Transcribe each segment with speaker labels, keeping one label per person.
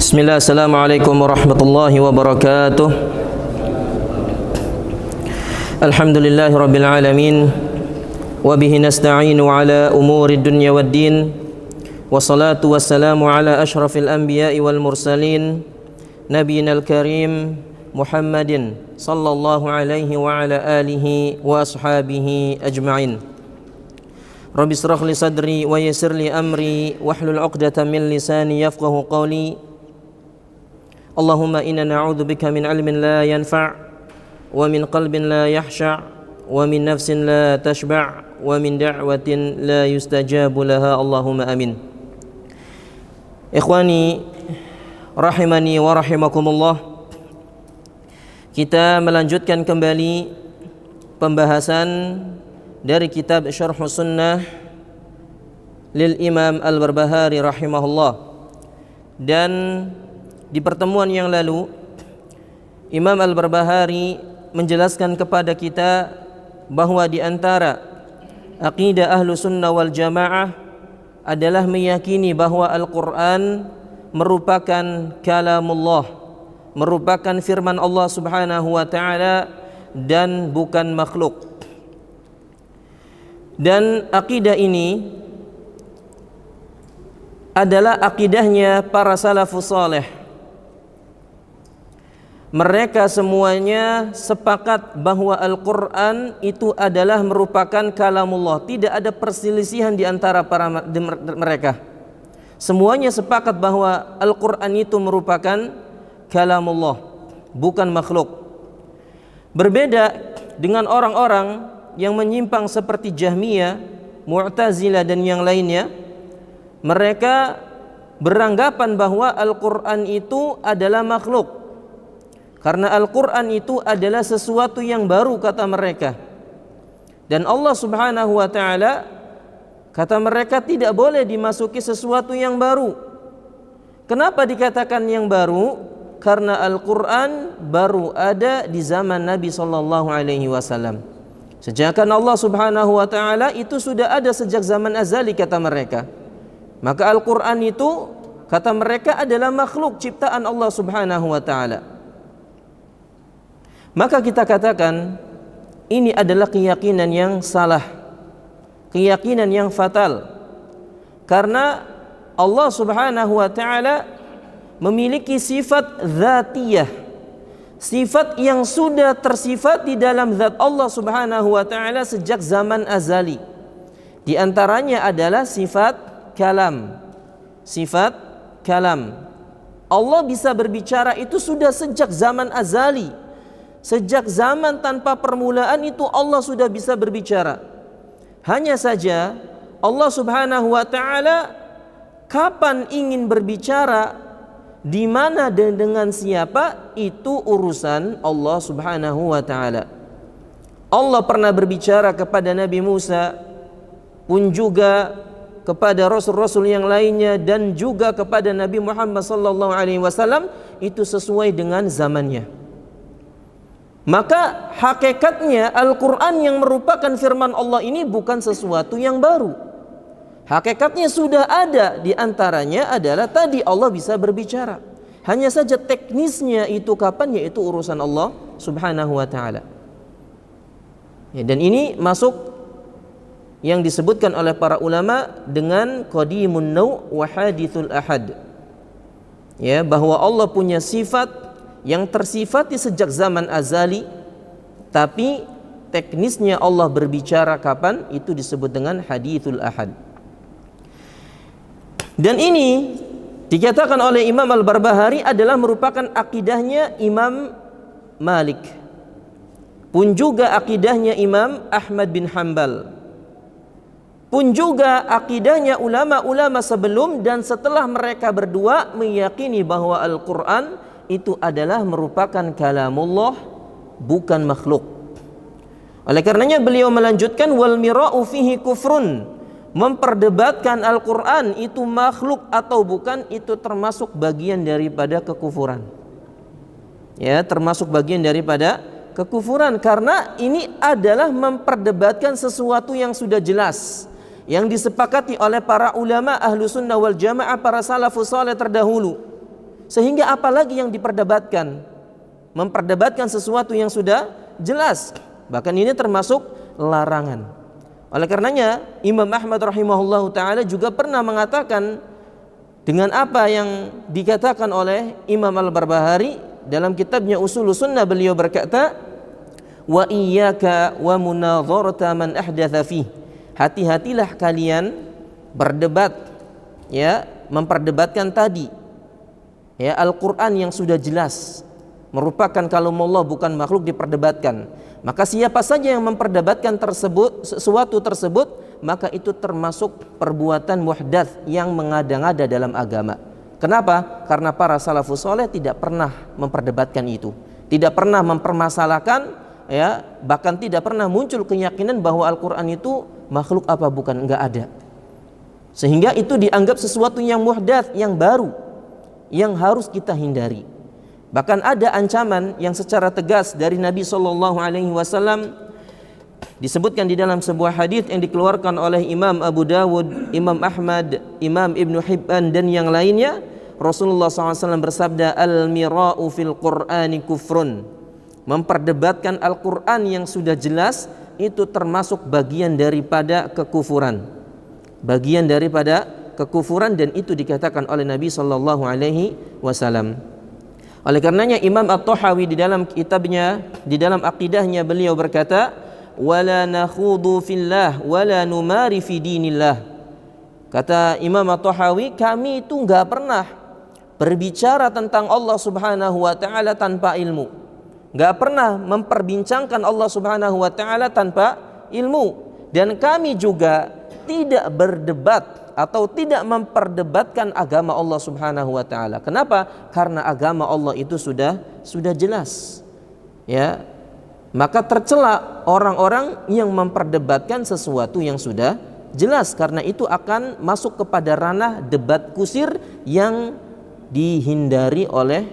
Speaker 1: Bismillah, assalamualaikum warahmatullahi wabarakatuh. Alhamdulillahi rabbil alamin. Wabihi nasta'inu ala umuri dunya waddin. Wassalatu wassalamu ala ashrafil anbiya'i wal mursalin Nabiyina al-karim Muhammadin sallallahu alaihi wa ala alihi wa ashabihi ajma'in. Rabbi israh li sadri wa yassir li amri wahlul 'uqdatam min lisani yafqahu qawli. Allahumma inna na'udzubika min 'ilmin la yanfa' wa min qalbin la yakhsha' wa min nafsin la tashba' wa min da'watin la yustajabu laha. Allahumma amin. Ikhwani rahimani wa rahimakumullah, kita melanjutkan kembali pembahasan dari kitab Syarh Sunnah lil Imam Al-Barbahari rahimahullah. Dan di pertemuan yang lalu Imam Al-Barbahari menjelaskan kepada kita bahwa di antara aqidah ahlu sunnah wal jamaah adalah meyakini bahwa Al-Quran merupakan kalamullah, merupakan firman Allah subhanahu wa ta'ala dan bukan makhluk. Dan akidah ini adalah akidahnya para salafus saleh. Mereka semuanya sepakat bahwa Al-Quran itu adalah merupakan kalamullah. Tidak ada perselisihan di antara mereka. Semuanya sepakat bahwa Al-Quran itu merupakan kalamullah, bukan makhluk. Berbeda dengan orang-orang yang menyimpang seperti Jahmiyah, Mu'tazilah dan yang lainnya. Mereka beranggapan bahwa Al-Quran itu adalah makhluk, karena Al-Quran itu adalah sesuatu yang baru, kata mereka. Dan Allah subhanahu wa ta'ala, kata mereka, tidak boleh dimasuki sesuatu yang baru. Kenapa dikatakan yang baru? Karena Al-Quran baru ada di zaman Nabi SAW. Sejak Allah subhanahu wa ta'ala itu sudah ada sejak zaman azali, kata mereka. Maka Al-Quran itu, kata mereka, adalah makhluk ciptaan Allah subhanahu wa ta'ala. Maka kita katakan ini adalah keyakinan yang salah, keyakinan yang fatal. Karena Allah subhanahu wa ta'ala memiliki sifat dzatiyah, sifat yang sudah tersifat di dalam zat Allah subhanahu wa ta'ala sejak zaman azali. Di antaranya adalah sifat kalam. Sifat kalam. Allah bisa berbicara itu sudah sejak zaman azali. Sejak zaman tanpa permulaan itu Allah sudah bisa berbicara. Hanya saja Allah subhanahu wa ta'ala kapan ingin berbicara, di mana dan dengan siapa, itu urusan Allah subhanahu wa ta'ala. Allah pernah berbicara kepada Nabi Musa, pun juga kepada rasul-rasul yang lainnya, dan juga kepada Nabi Muhammad sallallahu alaihi wasallam, itu sesuai dengan zamannya. Maka hakikatnya Al-Quran yang merupakan firman Allah ini bukan sesuatu yang baru. Hakikatnya sudah ada. Di antaranya adalah tadi Allah bisa berbicara. Hanya saja teknisnya itu kapan, yaitu urusan Allah subhanahu wa ta'ala. Ya, dan ini masuk yang disebutkan oleh para ulama dengan qadimun naw' wa hadithul ahad. Ya, bahwa Allah punya sifat yang tersifati sejak zaman azali, tapi teknisnya Allah berbicara kapan, itu disebut dengan hadithul ahad. Dan ini dikatakan oleh Imam Al-Barbahari adalah merupakan akidahnya Imam Malik, pun juga akidahnya Imam Ahmad bin Hanbal, pun juga akidahnya ulama-ulama sebelum dan setelah mereka berdua meyakini bahwa Al-Quran itu adalah merupakan kalamullah, bukan makhluk. Oleh karenanya beliau melanjutkan, wal mira'u fihi kufrun, memperdebatkan Al-Quran itu makhluk atau bukan, itu termasuk bagian daripada kekufuran. Ya, termasuk bagian daripada kekufuran, karena ini adalah memperdebatkan sesuatu yang sudah jelas, yang disepakati oleh para ulama ahlu sunnah wal jamaah, para salafus saleh terdahulu. Sehingga apalagi yang diperdebatkan? Memperdebatkan sesuatu yang sudah jelas. Bahkan ini termasuk larangan. Oleh karenanya Imam Ahmad rahimahullahu taala juga pernah mengatakan dengan apa yang dikatakan oleh Imam Al-Barbahari dalam kitabnya Ushulus Sunnah, beliau berkata, wa iyyaka wa munadharata man ahdatsa fi. Hati-hatilah kalian berdebat, ya, memperdebatkan tadi, ya, Al-Qur'an yang sudah jelas merupakan kalamullah, bukan makhluk, diperdebatkan. Maka siapa saja yang memperdebatkan sesuatu tersebut, maka itu termasuk perbuatan muhdats yang mengada-ngada dalam agama. Kenapa? Karena para salafus saleh tidak pernah memperdebatkan itu, tidak pernah mempermasalahkan, ya, bahkan tidak pernah muncul keyakinan bahwa Al-Qur'an itu makhluk apa bukan, enggak ada. Sehingga itu dianggap sesuatu yang muhdats, yang baru, yang harus kita hindari. Bahkan ada ancaman yang secara tegas dari Nabi SAW, disebutkan di dalam sebuah hadis yang dikeluarkan oleh Imam Abu Dawud, Imam Ahmad, Imam Ibnu Hibban dan yang lainnya. Rasulullah SAW bersabda, al-mira'u fil Qur'ani kufrun. Memperdebatkan Al-Quran yang sudah jelas itu termasuk bagian daripada kekufuran, bagian daripada kekufuran, dan itu dikatakan oleh Nabi SAW. Oleh karenanya Imam At-Tahawi di dalam kitabnya, di dalam akidahnya, beliau berkata, wala nakhudu fillah wala numari fi dinillah. Kata Imam At-Tahawi, kami itu enggak pernah berbicara tentang Allah Subhanahu wa taala tanpa ilmu. Enggak pernah memperbincangkan Allah Subhanahu wa taala tanpa ilmu, dan kami juga tidak berdebat atau tidak memperdebatkan agama Allah Subhanahu wa taala. Kenapa? Karena agama Allah itu sudah jelas. Ya. Maka tercela orang-orang yang memperdebatkan sesuatu yang sudah jelas, karena itu akan masuk kepada ranah debat kusir yang dihindari oleh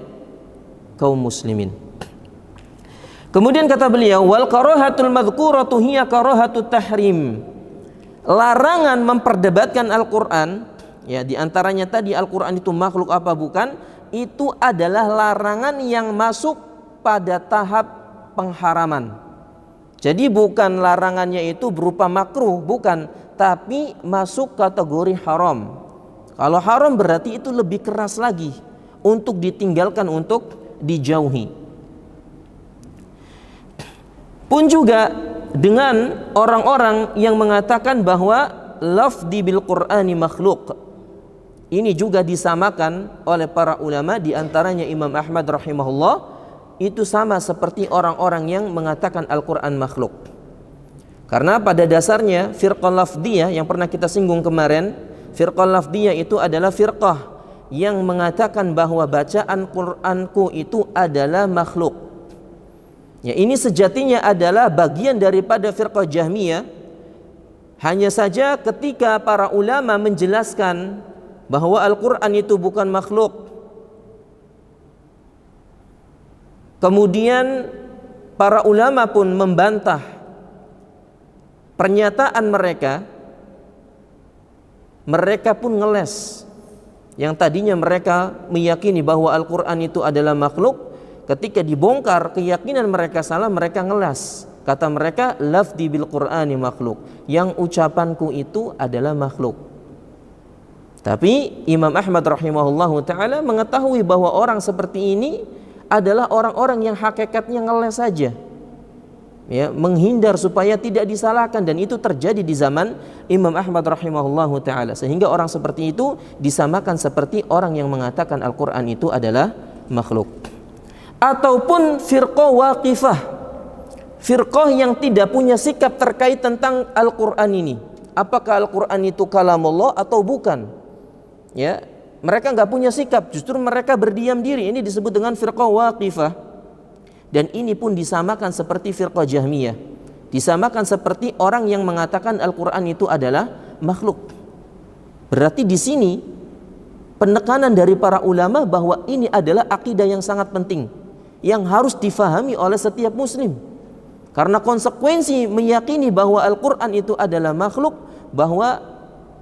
Speaker 1: kaum muslimin. Kemudian kata beliau, wal karahatul madhkuratu hiya karahatut tahrim. Larangan memperdebatkan Al-Qur'an, ya, di antaranya tadi Al-Qur'an itu makhluk apa bukan, itu adalah larangan yang masuk pada tahap pengharaman. Jadi bukan larangannya itu berupa makruh, bukan, tapi masuk kategori haram. Kalau haram berarti itu lebih keras lagi untuk ditinggalkan, untuk dijauhi. Pun juga dengan orang-orang yang mengatakan bahwa lafzi bil Qur'ani makhluk, ini juga disamakan oleh para ulama, di antaranya Imam Ahmad rahimahullah, itu sama seperti orang-orang yang mengatakan Al-Qur'an makhluk. Karena pada dasarnya firqah lafdiyah yang pernah kita singgung kemarin, firqah lafdiyah itu adalah firqah yang mengatakan bahwa bacaan Qur'anku itu adalah makhluk. Ya, ini sejatinya adalah bagian daripada firqah Jahmiyah. Hanya saja ketika para ulama menjelaskan bahwa Al-Qur'an itu bukan makhluk, kemudian para ulama pun membantah pernyataan mereka. Mereka pun ngeles. Yang tadinya mereka meyakini bahwa Al-Qur'an itu adalah makhluk, ketika dibongkar keyakinan mereka salah, mereka ngelas. Kata mereka, lafzi bil Qur'ani makhluk, yang ucapanku itu adalah makhluk. Tapi Imam Ahmad rahimahullahu ta'ala mengetahui bahwa orang seperti ini adalah orang-orang yang hakikatnya ngeles saja, ya, menghindar supaya tidak disalahkan, dan itu terjadi di zaman Imam Ahmad rahimahullahu ta'ala. Sehingga orang seperti itu disamakan seperti orang yang mengatakan Al-Quran itu adalah makhluk. Ataupun firqah waqifah, firqah yang tidak punya sikap terkait tentang Al-Quran ini, apakah Al-Quran itu kalamullah atau bukan, ya, mereka nggak punya sikap, justru mereka berdiam diri. Ini disebut dengan firqah waqifah. Dan ini pun disamakan seperti firqah Jahmiyah, disamakan seperti orang yang mengatakan Al-Quran itu adalah makhluk. Berarti di sini penekanan dari para ulama bahwa ini adalah akidah yang sangat penting, yang harus difahami oleh setiap muslim. Karena konsekuensi meyakini bahwa Al-Quran itu adalah makhluk, bahwa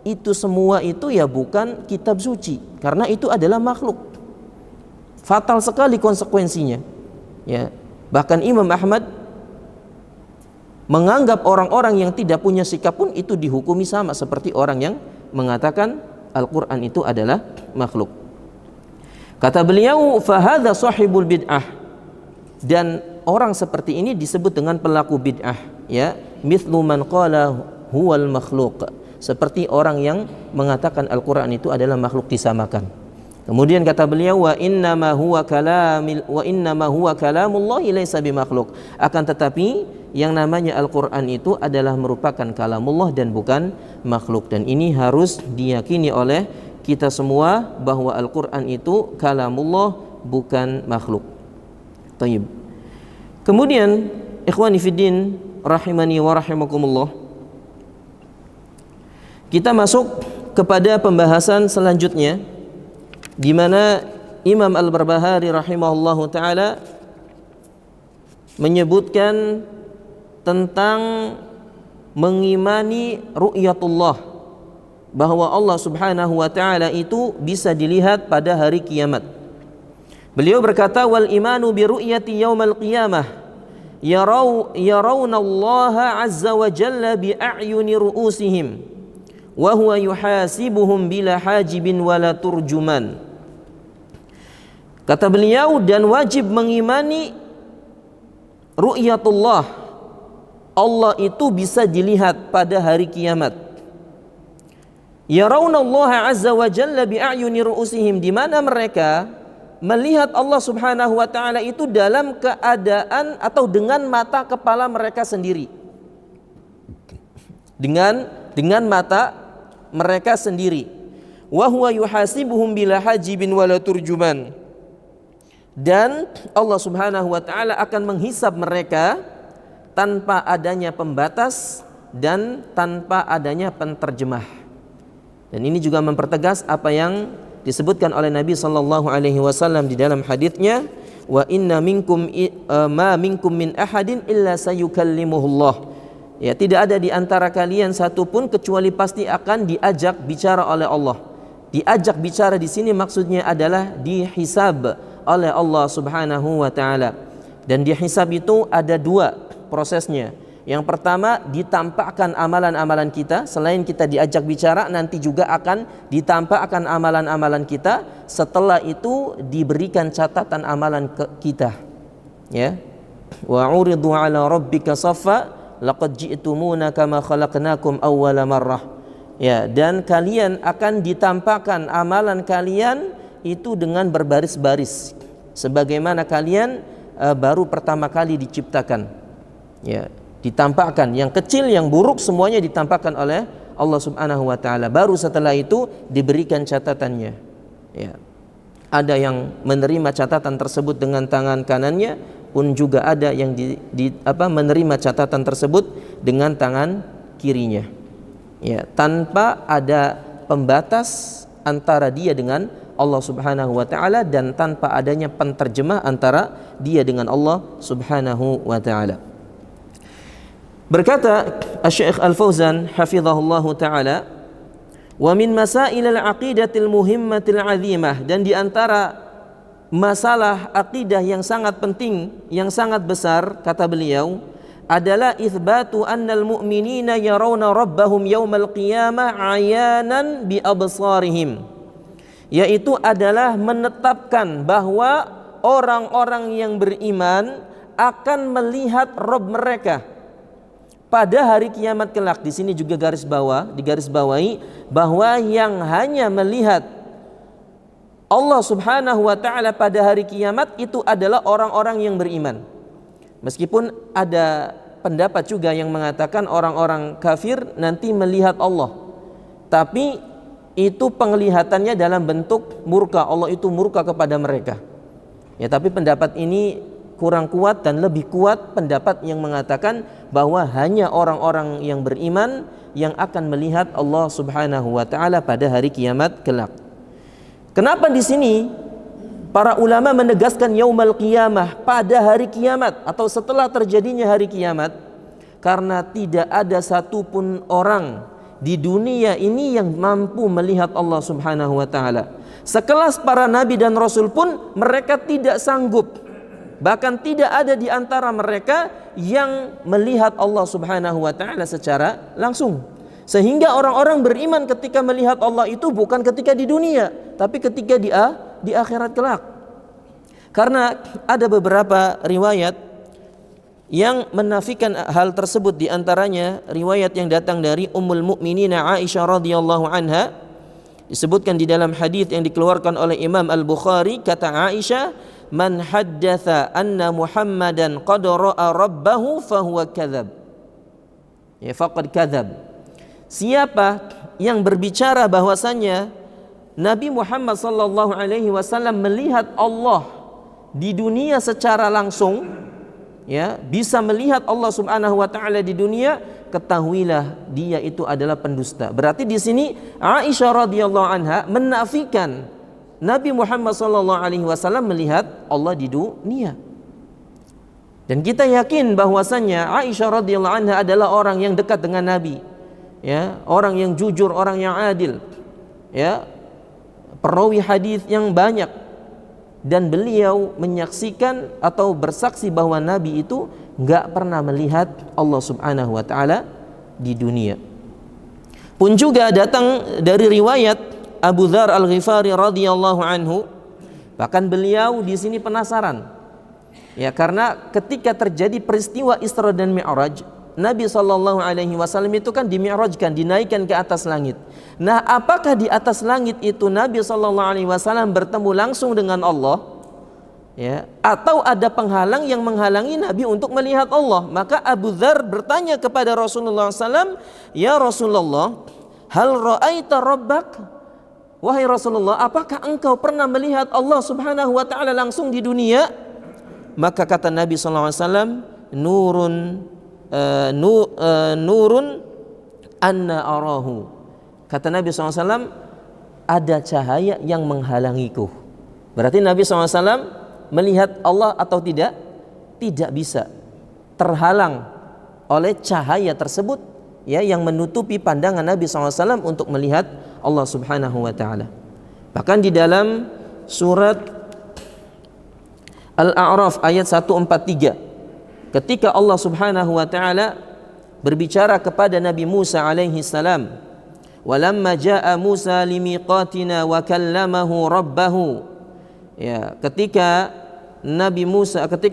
Speaker 1: itu semua itu ya bukan kitab suci, karena itu adalah makhluk. fatal sekali konsekuensinya. Ya, bahkan Imam Ahmad menganggap orang-orang yang tidak punya sikap pun itu dihukumi sama seperti orang yang mengatakan Al-Quran itu adalah makhluk. Kata beliau, fahadha sahibul bid'ah, dan orang seperti ini disebut dengan pelaku bid'ah, ya, mithlu man qala huwal makhluk, seperti orang yang mengatakan Al-Quran itu adalah makhluk disamakan. Kemudian kata beliau, wa innama huwa kalamullahi laisa bimakhluk, akan tetapi yang namanya Al-Quran itu adalah merupakan kalamullah dan bukan makhluk. Dan ini harus diyakini oleh kita semua bahwa Al-Quran itu kalamullah bukan makhluk. Tayyib. Kemudian ikhwani fiddin rahimani wa rahimakumullah, kita masuk kepada pembahasan selanjutnya, di mana Imam Al-Barbahari rahimahullahu taala menyebutkan tentang mengimani ru'yatullah, bahwa Allah Subhanahu wa taala itu bisa dilihat pada hari kiamat. Beliau berkata, wal imanu bi ru'yati yaumal qiyamah yarawna Allah azza wa jalla bi a'yuni ru'usihim wa huwa yuhasibuhum bila hajibin wala turjuman. Kata beliau, dan wajib mengimani ru'yatullah, Allah itu bisa dilihat pada hari kiamat. Yarawna Allah azza wa jalla bi a'yuni ru'usihim, di mana mereka melihat Allah Subhanahu wa taala itu dalam keadaan atau dengan mata kepala mereka sendiri. Dengan mata mereka sendiri. Wa huwa yuhasibuhum bila hajibin wala turjuman. Dan Allah Subhanahu wa taala akan menghisab mereka tanpa adanya pembatas dan tanpa adanya penterjemah. Dan ini juga mempertegas apa yang disebutkan oleh Nabi sallallahu alaihi wasallam di dalam haditsnya, wa inna minkum ma minkum min ahadin illa sayukallimuhullah. Ya, tidak ada di antara kalian satu pun kecuali pasti akan diajak bicara oleh Allah. Diajak bicara di sini maksudnya adalah dihisab oleh Allah Subhanahu wa taala. Dan dihisab itu ada dua prosesnya. Yang pertama, ditampakkan amalan-amalan kita. Selain kita diajak bicara, nanti juga akan ditampakkan amalan-amalan kita. Setelah itu diberikan catatan amalan kita. Ya. Wa uridu ala rabbika saffa laqad ji'tumuna kama khalaqnakum awwala marrah. Ya, dan kalian akan ditampakkan amalan kalian itu dengan berbaris-baris, sebagaimana kalian baru pertama kali diciptakan. Ya, ditampakkan yang kecil, yang buruk semuanya ditampakkan oleh Allah Subhanahu wa taala. Baru setelah itu diberikan catatannya. Ya. Ada yang menerima catatan tersebut dengan tangan kanannya, pun juga ada yang menerima catatan tersebut dengan tangan kirinya. Ya, tanpa ada pembatas antara dia dengan Allah Subhanahu wa taala dan tanpa adanya penterjemah antara dia dengan Allah Subhanahu wa taala. Berkata Asy-Syaikh Al-Fauzan hafizahullahu taala, wa min masail al-aqidatil muhimmatil 'azimah, dan di antara masalah akidah yang sangat penting, yang sangat besar, kata beliau, adalah itsbatu annal mu'minina yarawna rabbahum yaumal qiyamah 'ayanan bi absarihim, yaitu adalah menetapkan bahwa orang-orang yang beriman akan melihat Rabb mereka pada hari kiamat kelak. Di sini juga digarisbawahi bahwa yang hanya melihat Allah Subhanahu wa taala pada hari kiamat itu adalah orang-orang yang beriman. Meskipun ada pendapat juga yang mengatakan orang-orang kafir nanti melihat Allah, tapi itu penglihatannya dalam bentuk murka. Allah itu murka kepada mereka. Ya, tapi pendapat ini kurang kuat, dan lebih kuat pendapat yang mengatakan bahwa hanya orang-orang yang beriman yang akan melihat Allah Subhanahu wa taala pada hari kiamat kelak. Kenapa di sini para ulama menegaskan yaumal qiyamah, pada hari kiamat atau setelah terjadinya hari kiamat? Karena tidak ada satupun orang di dunia ini yang mampu melihat Allah Subhanahu wa taala. Sekelas para nabi dan rasul pun mereka tidak sanggup, bahkan tidak ada di antara mereka yang melihat Allah Subhanahu wa taala secara langsung. Sehingga orang-orang beriman ketika melihat Allah itu bukan ketika di dunia, tapi ketika di akhirat kelak. Karena ada beberapa riwayat yang menafikan hal tersebut, di antaranya riwayat yang datang dari Ummul Mukminin Aisyah radhiyallahu anha. Disebutkan di dalam hadis yang dikeluarkan oleh Imam Al-Bukhari, kata Aisyah, "Man haddatsa anna Muhammadan qad ra'a rabbahu fahuwa kadzab." Ya, faqad kadzab. Siapa yang berbicara bahwasannya Nabi Muhammad sallallahu alaihi wasallam melihat Allah di dunia secara langsung, ya, bisa melihat Allah Subhanahu wa taala di dunia, ketahuilah dia itu adalah pendusta. Berarti di sini Aisyah radhiyallahu anha menafikan Nabi Muhammad sallallahu alaihi wasallam melihat Allah di dunia. Dan kita yakin bahwasannya Aisyah radhiyallahu anha adalah orang yang dekat dengan Nabi, ya, orang yang jujur, orang yang adil, ya, perawi hadis yang banyak, dan beliau menyaksikan atau bersaksi bahwa Nabi itu nggak pernah melihat Allah Subhanahu wa taala di dunia. Pun juga datang dari riwayat Abu Dzar Al-Ghifari radhiyallahu anhu, bahkan beliau di sini penasaran, ya, karena ketika terjadi peristiwa Isra dan Mi'raj, Nabi sallallahu alaihi wasallam itu kan dimi'rajkan, dinaikkan ke atas langit. Nah, apakah di atas langit itu Nabi sallallahu alaihi wasallam bertemu langsung dengan Allah, ya, atau ada penghalang yang menghalangi Nabi untuk melihat Allah? Maka Abu Dzar bertanya kepada Rasulullah SAW, "Ya Rasulullah, hal ra'aita rabbak?" Wahai Rasulullah, apakah engkau pernah melihat Allah Subhanahu wa taala langsung di dunia? Maka kata Nabi sallallahu alaihi wasallam, nurun anna arahu. Kata Nabi SAW, ada cahaya yang menghalangiku. Berarti Nabi SAW melihat Allah atau tidak? Tidak bisa, terhalang oleh cahaya tersebut, ya, yang menutupi pandangan Nabi SAW untuk melihat Allah Subhanahu wa taala. Bahkan di dalam surat Al-A'raf ayat 143, ketika Allah Subhanahu wa taala berbicara kepada Nabi Musa alaihi salam, "Walamma jaa Musa limiqatina wa kallamahu rabbahu." Ya, ketika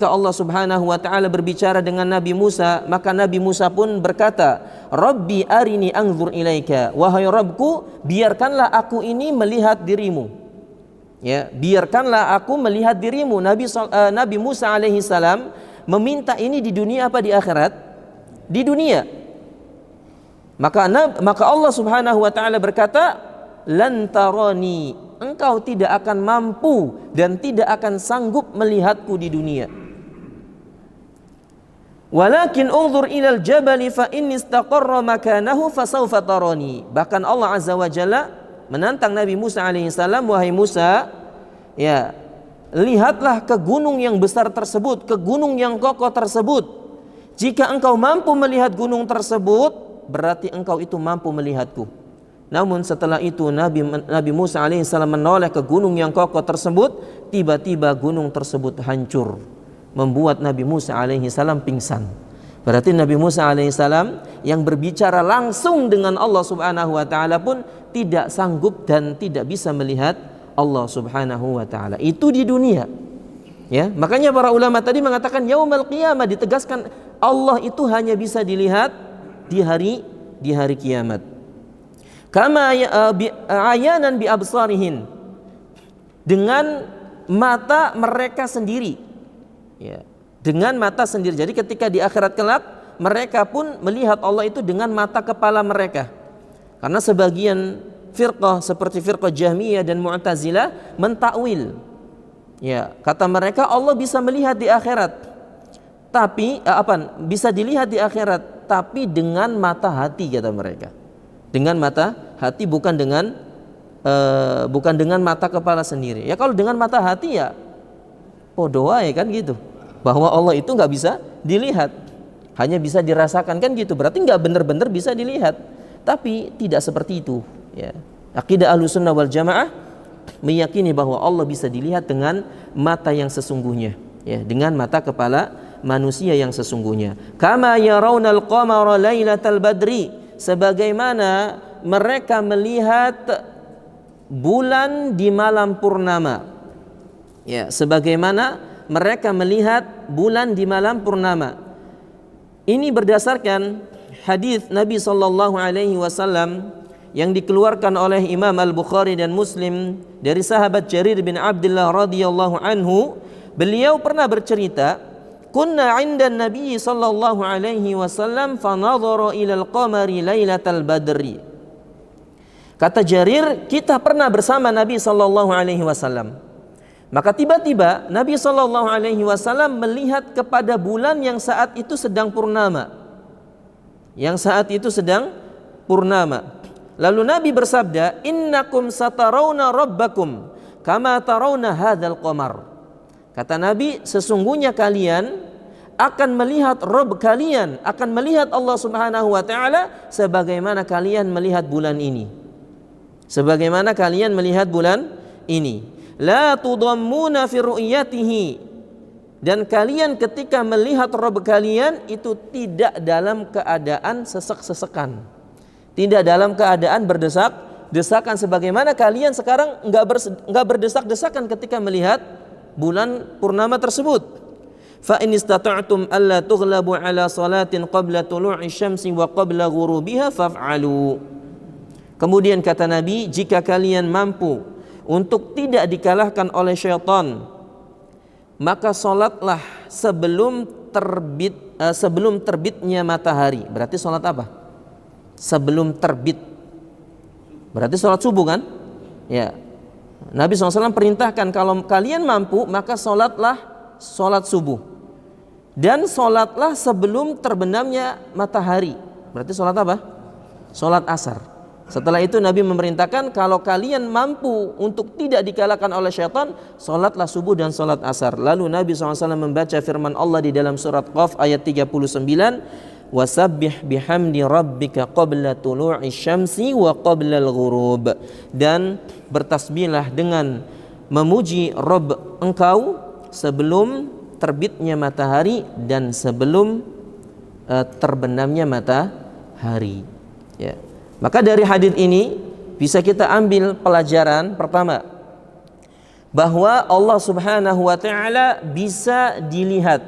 Speaker 1: Allah Subhanahu wa taala berbicara dengan Nabi Musa, maka Nabi Musa pun berkata, "Rabbi arini anzur ilaika." Wahai Rabbku, biarkanlah aku ini melihat dirimu. Ya, biarkanlah aku melihat dirimu. Nabi Musa alaihi salam meminta ini di dunia apa di akhirat? Di dunia. Maka Allah Subhanahu wa taala berkata, "Lan tarani." Engkau tidak akan mampu dan tidak akan sanggup melihatku di dunia. "Walakin unzur ilal jabali fa in istaqarra makanahu fasawfa tarani." Bahkan Allah Azza wa Jalla menantang Nabi Musa alaihi salam, "Wahai Musa, ya, lihatlah ke gunung yang besar tersebut, ke gunung yang kokoh tersebut. Jika engkau mampu melihat gunung tersebut, berarti engkau itu mampu melihatku." Namun setelah itu Nabi Musa alaihissalam menoleh ke gunung yang kokoh tersebut. Tiba-tiba gunung tersebut hancur, membuat Nabi Musa alaihissalam pingsan. Berarti Nabi Musa alaihissalam yang berbicara langsung dengan Allah Subhanahu wa taala pun tidak sanggup dan tidak bisa melihat Allah Subhanahu wa taala. Itu di dunia. Ya, makanya para ulama tadi mengatakan yaumul qiyamah, ditegaskan Allah itu hanya bisa dilihat di hari kiamat. Kama ayanan bi absarihin, dengan mata mereka sendiri, ya, dengan mata sendiri. Jadi ketika di akhirat kelak mereka pun melihat Allah itu dengan mata kepala mereka. Karena sebagian firqah seperti firqah Jahmiyah dan Mu'tazilah mentakwil, ya, kata mereka Allah bisa melihat di akhirat, tapi bisa dilihat di akhirat, tapi dengan mata hati, kata mereka. Dengan mata hati, bukan dengan mata kepala sendiri. Ya kalau dengan mata hati ya podo ya kan gitu, bahwa Allah itu nggak bisa dilihat, hanya bisa dirasakan kan gitu. Berarti nggak benar-benar bisa dilihat. Tapi tidak seperti itu. Ya. Aqidah Ahlussunnah wal Jamaah meyakini bahwa Allah bisa dilihat dengan mata yang sesungguhnya, ya, dengan mata kepala manusia yang sesungguhnya. Kama yarawnal qamara lailatal badri, sebagaimana mereka melihat bulan di malam purnama. Ya, sebagaimana mereka melihat bulan di malam purnama. Ini berdasarkan hadis Nabi sallallahu alaihi wasallam yang dikeluarkan oleh Imam Al-Bukhari dan Muslim dari sahabat Jarir bin Abdullah radhiyallahu anhu. Beliau pernah bercerita, kunna 'inda Nabi sallallahu alaihi wasallam fa nadhara ila al-qamari lailatal badri. Kata Jarir, kita pernah bersama Nabi sallallahu alaihi wasallam. Maka tiba-tiba Nabi sallallahu alaihi wasallam melihat kepada bulan yang saat itu sedang purnama. Yang saat itu sedang purnama. Lalu Nabi bersabda, innakum satarawna rabbakum kama tarawna hadzal qamar. Kata Nabi, sesungguhnya kalian akan melihat Rabb kalian, akan melihat Allah Subhanahu wa taala sebagaimana kalian melihat bulan ini. Sebagaimana kalian melihat bulan ini. La tudammuna fi ru'yatihi. Dan kalian ketika melihat Rabb kalian itu tidak dalam keadaan sesek-sesekan. Tidak dalam keadaan berdesak-desakan sebagaimana kalian sekarang enggak berdesak-desakan ketika melihat bulan purnama tersebut. Fa in istata'tum alla tughlabu ala salatin qabla tulu'i syamsi wa qabla ghurubiha faf'alu. Kemudian kata Nabi, jika kalian mampu untuk tidak dikalahkan oleh syaitan, maka salatlah sebelum terbitnya matahari. Berarti salat apa? Sebelum terbit. Berarti salat subuh kan? Ya. Nabi SAW perintahkan kalau kalian mampu maka salatlah salat subuh. Dan salatlah sebelum terbenamnya matahari. Berarti salat apa? Salat asar. Setelah itu Nabi memerintahkan kalau kalian mampu untuk tidak dikalahkan oleh syaitan, salatlah subuh dan salat asar. Lalu Nabi SAW membaca firman Allah di dalam surat Qaf ayat 39, wasabbih bihamdi rabbika qabla tulu'i syamsi wa qabla al-ghurub. Dan bertasbihlah dengan memuji Rabb engkau sebelum terbitnya matahari dan sebelum terbenamnya matahari. Ya. Maka dari hadis ini bisa kita ambil pelajaran pertama, bahwa Allah Subhanahu wa taala bisa dilihat,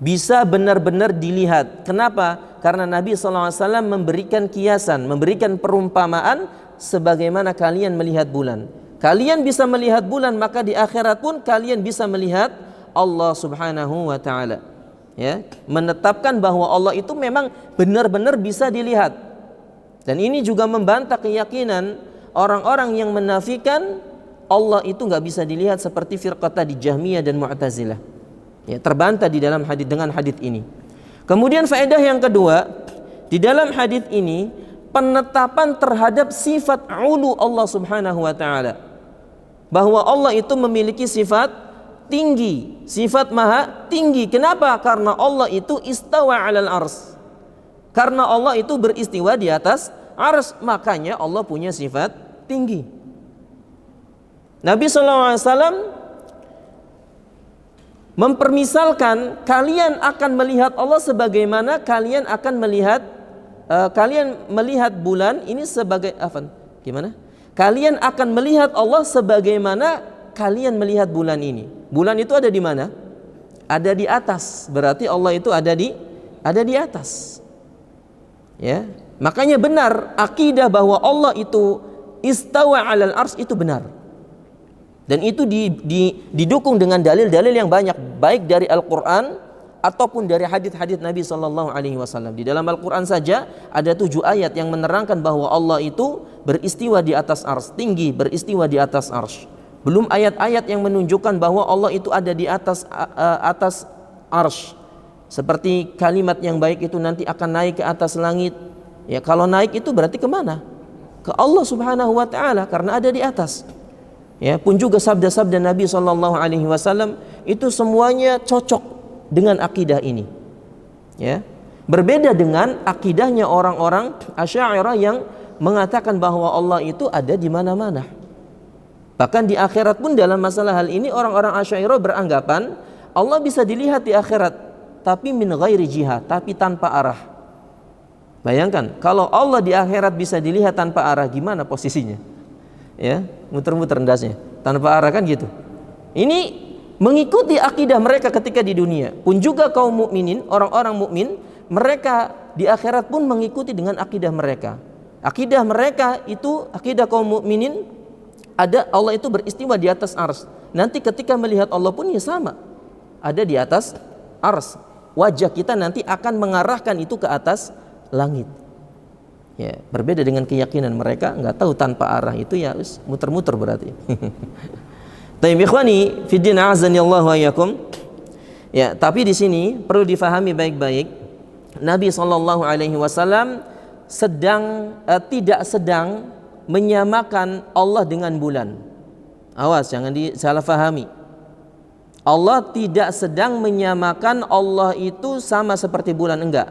Speaker 1: bisa benar-benar dilihat. Kenapa? Karena Nabi SAW memberikan kiasan, memberikan perumpamaan sebagaimana kalian melihat bulan. Kalian bisa melihat bulan, maka di akhirat pun kalian bisa melihat Allah Subhanahu wa taala. Ya, menetapkan bahwa Allah itu memang benar-benar bisa dilihat. Dan ini juga membantah keyakinan orang-orang yang menafikan Allah itu nggak bisa dilihat seperti firqah tadi Jahmiyah dan Mu'tazilah. Ya, terbantah di dalam hadis dengan hadis ini. Kemudian faedah yang kedua, di dalam hadis ini penetapan terhadap sifat ulu Allah Subhanahu wa taala. Bahwa Allah itu memiliki sifat tinggi, sifat maha tinggi. Kenapa? Karena Allah itu istawa 'alal ars. Karena Allah itu beristiwa di atas ars, makanya Allah punya sifat tinggi. Nabi SAW mempermisalkan kalian akan melihat Allah sebagaimana kalian akan melihat bulan ini sebagai apa? Gimana? Kalian akan melihat Allah sebagaimana kalian melihat bulan ini. Bulan itu ada di mana? Ada di atas. Berarti Allah itu ada di atas. Ya, makanya benar akidah bahwa Allah itu istawa 'alal ars itu benar. Dan itu didukung dengan dalil-dalil yang banyak, baik dari Al-Qur'an ataupun dari hadis-hadis Nabi sallallahu alaihi wasallam. Di dalam Al-Qur'an saja ada 7 ayat yang menerangkan bahwa Allah itu beristiwa di atas ars, tinggi, beristiwa di atas ars. Belum ayat-ayat yang menunjukkan bahwa Allah itu ada di atas ars. Seperti kalimat yang baik itu nanti akan naik ke atas langit. Ya, kalau naik itu berarti kemana? Ke Allah Subhanahu wa taala, karena ada di atas. Ya, pun juga sabda-sabda Nabi sallallahu alaihi wasallam itu semuanya cocok dengan akidah ini. Ya. Berbeda dengan akidahnya orang-orang Asy'ariyah yang mengatakan bahwa Allah itu ada di mana-mana. Bahkan di akhirat pun dalam masalah hal ini orang-orang Asy'ariyah beranggapan Allah bisa dilihat di akhirat, tapi min ghairi jihah, tapi tanpa arah. Bayangkan kalau Allah di akhirat bisa dilihat tanpa arah, gimana posisinya? Ya, muter-muter ndasnya tanpa arah kan gitu. Ini mengikuti akidah mereka ketika di dunia. Pun juga kaum mukminin, orang-orang mukmin, mereka di akhirat pun mengikuti dengan akidah mereka. Akidah mereka itu, akidah kaum mukminin, ada Allah itu beristiwa di atas ars. Nanti ketika melihat Allah pun ya sama, ada di atas ars. Wajah kita nanti akan mengarahkan itu ke atas langit. Ya, berbeda dengan keyakinan mereka, nggak tahu tanpa arah itu ya muter-muter berarti. Taib ikhwani fiddin a'azani Allah wa iyyakum. Ya, tapi di sini perlu difahami baik-baik. Nabi SAW tidak sedang menyamakan Allah dengan bulan. Awas, jangan disalah fahami. Allah tidak sedang menyamakan Allah itu sama seperti bulan, enggak.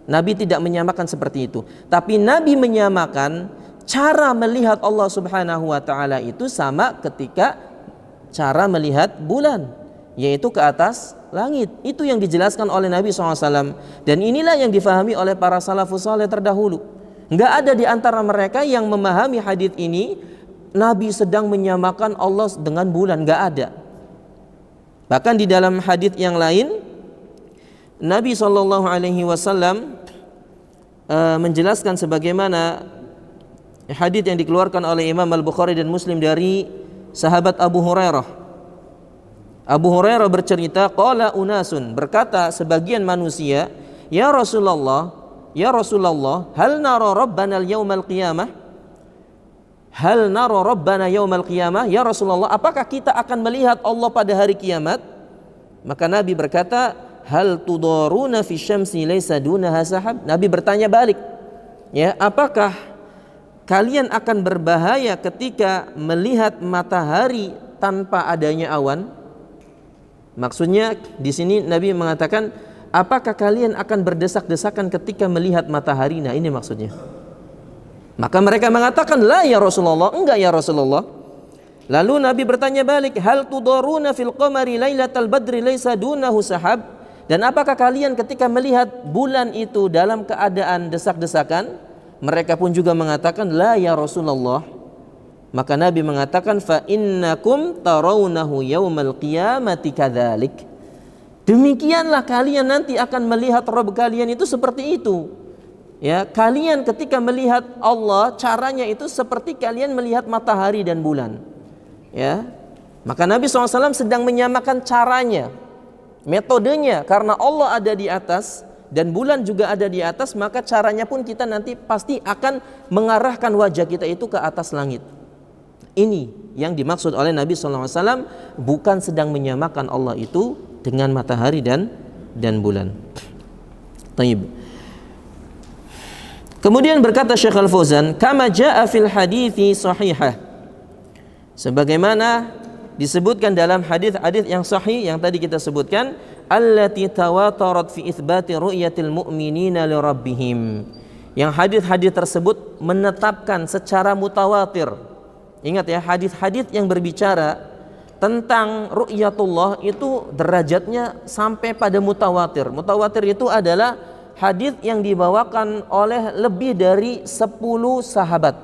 Speaker 1: Nabi tidak menyamakan seperti itu. Tapi Nabi menyamakan cara melihat Allah Subhanahu wa taala itu sama ketika cara melihat bulan, yaitu ke atas langit. Itu yang dijelaskan oleh Nabi SAW. Dan inilah yang difahami oleh para salafus saleh terdahulu. Enggak ada di antara mereka yang memahami hadis ini Nabi sedang menyamakan Allah dengan bulan, enggak ada. Bahkan di dalam hadis yang lain Nabi SAW menjelaskan sebagaimana hadis yang dikeluarkan oleh Imam Al-Bukhari dan Muslim dari sahabat Abu Hurairah. Abu Hurairah bercerita, qala unasun, berkata sebagian manusia, ya Rasulullah, hal nara rabbana al-yawmal qiyamah? Hal nara rabbana yawmal qiyamah? Ya Rasulullah, apakah kita akan melihat Allah pada hari kiamat? Maka Nabi berkata, hal tudaruna fi syamsi laysa dunaha sahab? Nabi bertanya balik, ya, apakah kalian akan berbahaya ketika melihat matahari tanpa adanya awan? Maksudnya di sini Nabi mengatakan, apakah kalian akan berdesak-desakan ketika melihat matahari? Nah, ini maksudnya. Maka mereka mengatakan, la ya Rasulullah, enggak ya Rasulullah. Lalu Nabi bertanya balik, hal tudaruna fil qamari lailatal badri laysa dunahu sahab? Dan apakah kalian ketika melihat bulan itu dalam keadaan desak-desakan? Mereka pun juga mengatakan, la ya Rasulullah. Maka Nabi mengatakan, fa innakum tarawnahu yaumal qiyamati kadzalik. Demikianlah kalian nanti akan melihat Rabb kalian itu seperti itu. Ya, kalian ketika melihat Allah, caranya itu seperti kalian melihat matahari dan bulan. Ya. Maka Nabi SAW sedang menyamakan caranya, metodenya, karena Allah ada di atas dan bulan juga ada di atas, maka caranya pun kita nanti pasti akan mengarahkan wajah kita itu ke atas langit. Ini yang dimaksud oleh Nabi SAW, bukan sedang menyamakan Allah itu dengan matahari dan bulan. Taib. Kemudian berkata Syekh Al-Fauzan, kama jaa fil hadithi sahihah, sebagaimana disebutkan dalam hadis-hadis yang sahih yang tadi kita sebutkan, allati tawatarat fi itsbati ru'yatil mu'minina li rabbihim, yang hadis-hadis tersebut menetapkan secara mutawatir. Ingat ya, hadis-hadis yang berbicara tentang ru'yatullah itu derajatnya sampai pada mutawatir. Mutawatir itu adalah hadis yang dibawakan oleh lebih dari 10 sahabat.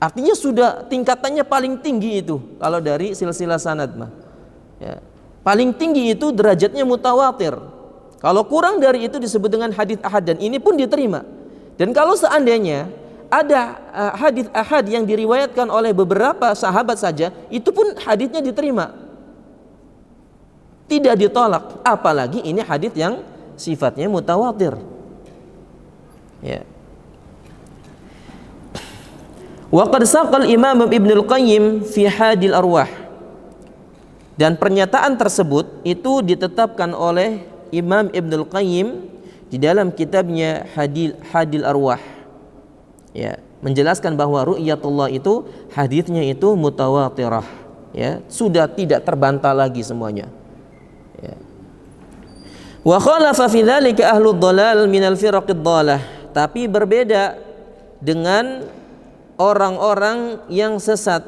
Speaker 1: Artinya sudah tingkatannya paling tinggi itu kalau dari silsilah sanad mah. Ya. Paling tinggi itu derajatnya mutawatir. Kalau kurang dari itu disebut dengan hadis ahad, dan ini pun diterima. Dan kalau seandainya ada hadis ahad yang diriwayatkan oleh beberapa sahabat saja, itu pun hadisnya diterima, tidak ditolak. Apalagi ini hadis yang sifatnya mutawatir. Ya. Wa qad saqal Imam Ibnul Qayyim fi Hadil Arwah, dan pernyataan tersebut itu ditetapkan oleh Imam Ibnul Qayyim di dalam kitabnya Hadil Arwah. Ya, menjelaskan bahwa ru'yatullah itu hadisnya itu mutawatirah, ya, sudah tidak terbantah lagi semuanya. Ya. Wa khalafa fi dzalika ahlud dhalal minal firaqid dhalah, tapi berbeda dengan orang-orang yang sesat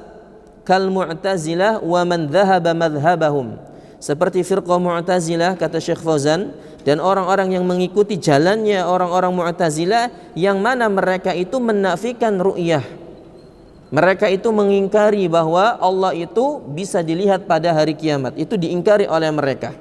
Speaker 1: kal Mu'tazilah wa man dhahaba madhhabahum. Seperti firqah Mu'tazilah kata Syekh Fauzan, dan orang-orang yang mengikuti jalannya orang-orang Mu'tazilah yang mana mereka itu menafikan ru'yah. Mereka itu mengingkari bahwa Allah itu bisa dilihat pada hari kiamat. Itu diingkari oleh mereka.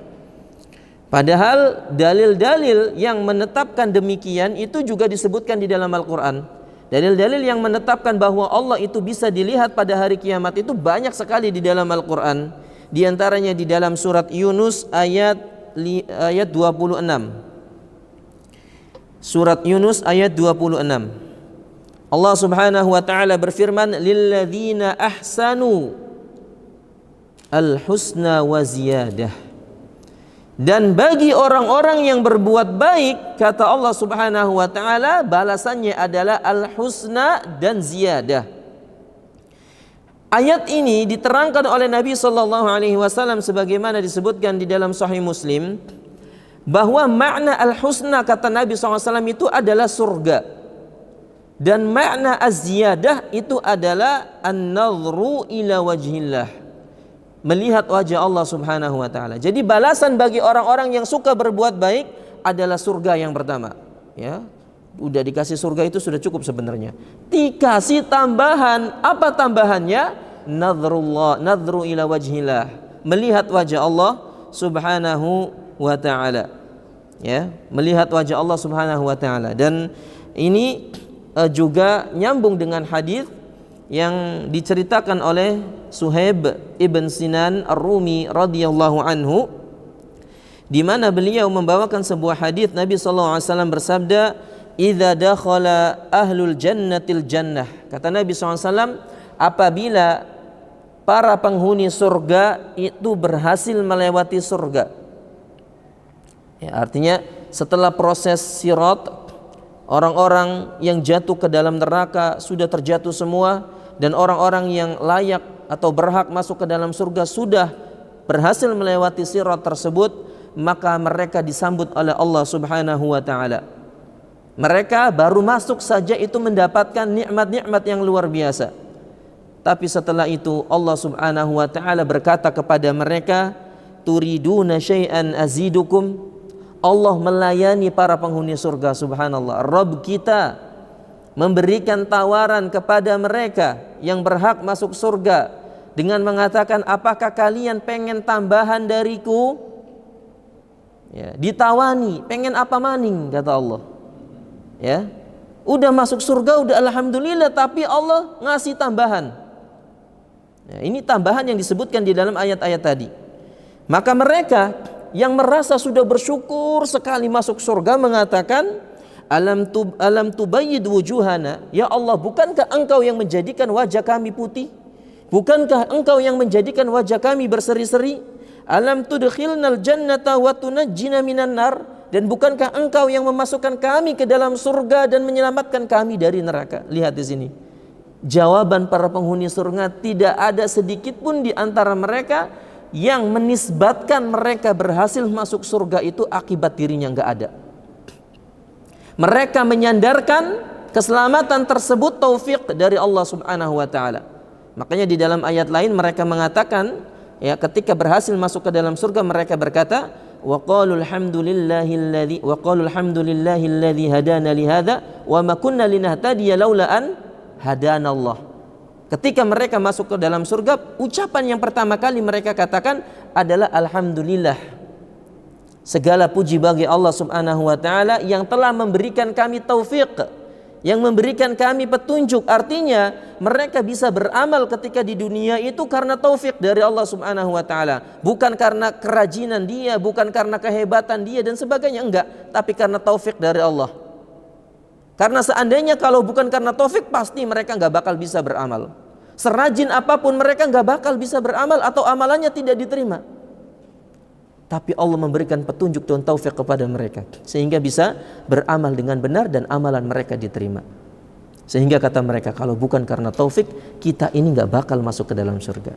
Speaker 1: Padahal dalil-dalil yang menetapkan demikian itu juga disebutkan di dalam Al-Quran. Dalil-dalil yang menetapkan bahwa Allah itu bisa dilihat pada hari kiamat itu banyak sekali di dalam Al-Quran. Di antaranya di dalam surat Yunus ayat 26. Surat Yunus ayat 26. Allah Subhanahu wa taala berfirman, "Lilladzina ahsanu al-husna wa ziyadah." Dan bagi orang-orang yang berbuat baik, kata Allah Subhanahu wa taala, balasannya adalah al-husna dan ziyadah. Ayat ini diterangkan oleh Nabi sallallahu alaihi wasallam sebagaimana disebutkan di dalam Sahih Muslim, bahwa makna al-husna kata Nabi sallallahu alaihi wasallam itu adalah surga. Dan makna az-ziyadah itu adalah an-nadhru ila wajhillah, melihat wajah Allah Subhanahu wa taala. Jadi balasan bagi orang-orang yang suka berbuat baik adalah surga yang pertama, ya. Udah dikasih surga itu sudah cukup sebenarnya. Dikasih tambahan, apa tambahannya? Nadhru ila wajhillah, melihat wajah Allah Subhanahu wa taala. Ya, melihat wajah Allah Subhanahu wa taala. Dan ini juga nyambung dengan hadis yang diceritakan oleh Suhaib ibn Sinan Ar-Rumi radhiyallahu anhu, di mana beliau membawakan sebuah hadis Nabi sallallahu alaihi wasallam bersabda, "Idza dakhala ahlul jannatil jannah." Kata Nabi sallallahu alaihi wasallam, apabila para penghuni surga itu berhasil melewati surga. Ya, artinya setelah proses sirat, orang-orang yang jatuh ke dalam neraka sudah terjatuh semua, dan orang-orang yang layak atau berhak masuk ke dalam surga sudah berhasil melewati sirat tersebut, maka mereka disambut oleh Allah Subhanahu wa taala. Mereka baru masuk saja itu mendapatkan nikmat-nikmat yang luar biasa. Tapi setelah itu Allah Subhanahu wa taala berkata kepada mereka, "Turiduna syai'an azidukum." Allah melayani para penghuni surga, subhanallah. Rabb kita memberikan tawaran kepada mereka yang berhak masuk surga dengan mengatakan, apakah kalian pengen tambahan dariku? Ya, ditawani, pengen apa maning, kata Allah. Ya, udah masuk surga, udah alhamdulillah, tapi Allah ngasih tambahan. Ya, ini tambahan yang disebutkan di dalam ayat-ayat tadi. Maka mereka yang merasa sudah bersyukur sekali masuk surga mengatakan, alam tubayyid wujuhana, ya Allah, bukankah engkau yang menjadikan wajah kami putih? Bukankah engkau yang menjadikan wajah kami berseri-seri? Alam tudkhilnal jannata wa tunajjina minan nar, dan bukankah engkau yang memasukkan kami ke dalam surga dan menyelamatkan kami dari neraka? Lihat di sini. Jawaban para penghuni surga, tidak ada sedikit pun di antara mereka yang menisbatkan mereka berhasil masuk surga itu akibat dirinya, enggak ada. Mereka menyandarkan keselamatan tersebut taufik dari Allah Subhanahu wa taala. Makanya di dalam ayat lain mereka mengatakan, ya, ketika berhasil masuk ke dalam surga mereka berkata, wa qalul hamdulillahilladzi hadana li hadza wa ma kunna linahtadiya laula an hadanallah. Ketika mereka masuk ke dalam surga, ucapan yang pertama kali mereka katakan adalah alhamdulillah. Segala puji bagi Allah Subhanahu wa taala yang telah memberikan kami taufik, yang memberikan kami petunjuk. Artinya mereka bisa beramal ketika di dunia itu karena taufik dari Allah Subhanahu wa taala, bukan karena kerajinan dia, bukan karena kehebatan dia dan sebagainya, enggak, tapi karena taufik dari Allah. Karena seandainya kalau bukan karena taufik, pasti mereka enggak bakal bisa beramal. Serajin apapun mereka enggak bakal bisa beramal atau amalannya tidak diterima. Tapi Allah memberikan petunjuk dan taufik kepada mereka sehingga bisa beramal dengan benar dan amalan mereka diterima. Sehingga kata mereka, kalau bukan karena taufik, kita ini enggak bakal masuk ke dalam surga.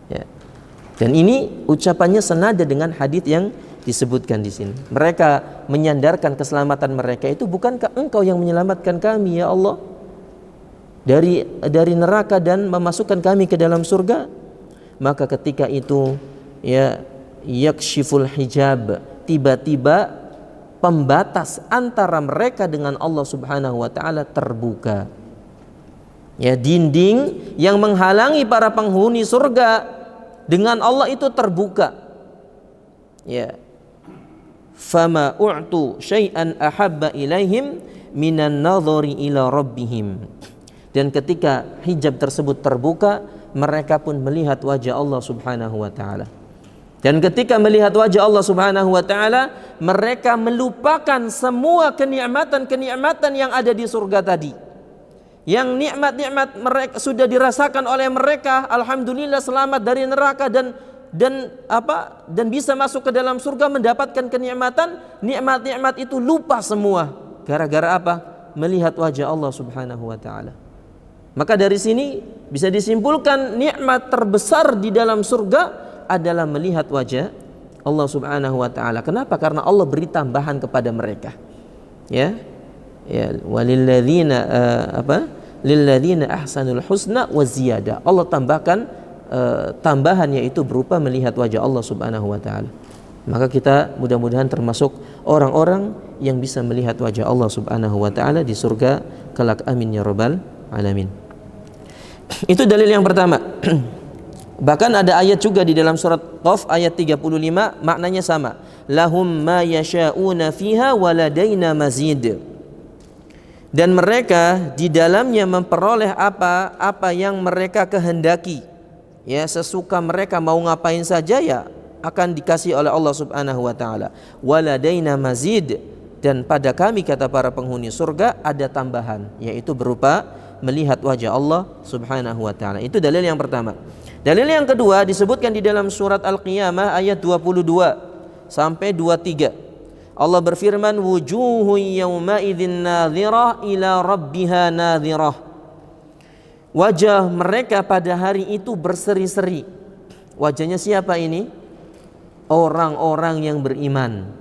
Speaker 1: Ya. Dan ini ucapannya senada dengan hadis yang disebutkan di sini. Mereka menyandarkan keselamatan mereka itu, bukankah engkau yang menyelamatkan kami ya Allah? dari neraka dan memasukkan kami ke dalam surga. Maka ketika itu ya yakshiful hijab, tiba-tiba pembatas antara mereka dengan Allah Subhanahu wa taala terbuka. Ya, dinding yang menghalangi para penghuni surga dengan Allah itu terbuka. Ya. Fama u'tu syai'an ahabba ilaihim minan nadhari ila rabbihim. Dan ketika hijab tersebut terbuka, mereka pun melihat wajah Allah Subhanahu wa taala. Dan ketika melihat wajah Allah Subhanahu wa taala, mereka melupakan semua kenikmatan-kenikmatan yang ada di surga tadi. Yang nikmat-nikmat mereka sudah dirasakan oleh mereka, alhamdulillah selamat dari neraka dan bisa masuk ke dalam surga, mendapatkan kenikmatan. Nikmat-nikmat itu lupa semua. Gara-gara apa? Melihat wajah Allah Subhanahu wa taala. Maka dari sini bisa disimpulkan nikmat terbesar di dalam surga adalah melihat wajah Allah Subhanahu wa taala. Kenapa? Karena Allah beri tambahan kepada mereka. Ya. Ya, walilladzina lilladzina ahsanul husna wa ziyada. Allah tambahkan tambahan, yaitu berupa melihat wajah Allah Subhanahu wa taala. Maka kita mudah-mudahan termasuk orang-orang yang bisa melihat wajah Allah Subhanahu wa taala di surga kelak, amin ya rabbal alamin. Itu dalil yang pertama. Bahkan ada ayat juga di dalam surat Qaf ayat 35, maknanya sama. Lahum ma yasha'una fiha waladaina mazid. Dan mereka di dalamnya memperoleh apa yang mereka kehendaki. Ya, sesuka mereka mau ngapain saja ya akan dikasih oleh Allah Subhanahu wa taala. Waladaina mazid, dan pada kami, kata para penghuni surga, ada tambahan, yaitu berupa melihat wajah Allah Subhanahu wa taala. Itu dalil yang pertama. Dalil yang kedua disebutkan di dalam surat Al-Qiyamah ayat 22 sampai 23. Allah berfirman, wujuhun yawma idzin nadhirah ila rabbiha nadhirah. Wajah mereka pada hari itu berseri-seri. Wajahnya siapa ini? Orang-orang yang beriman.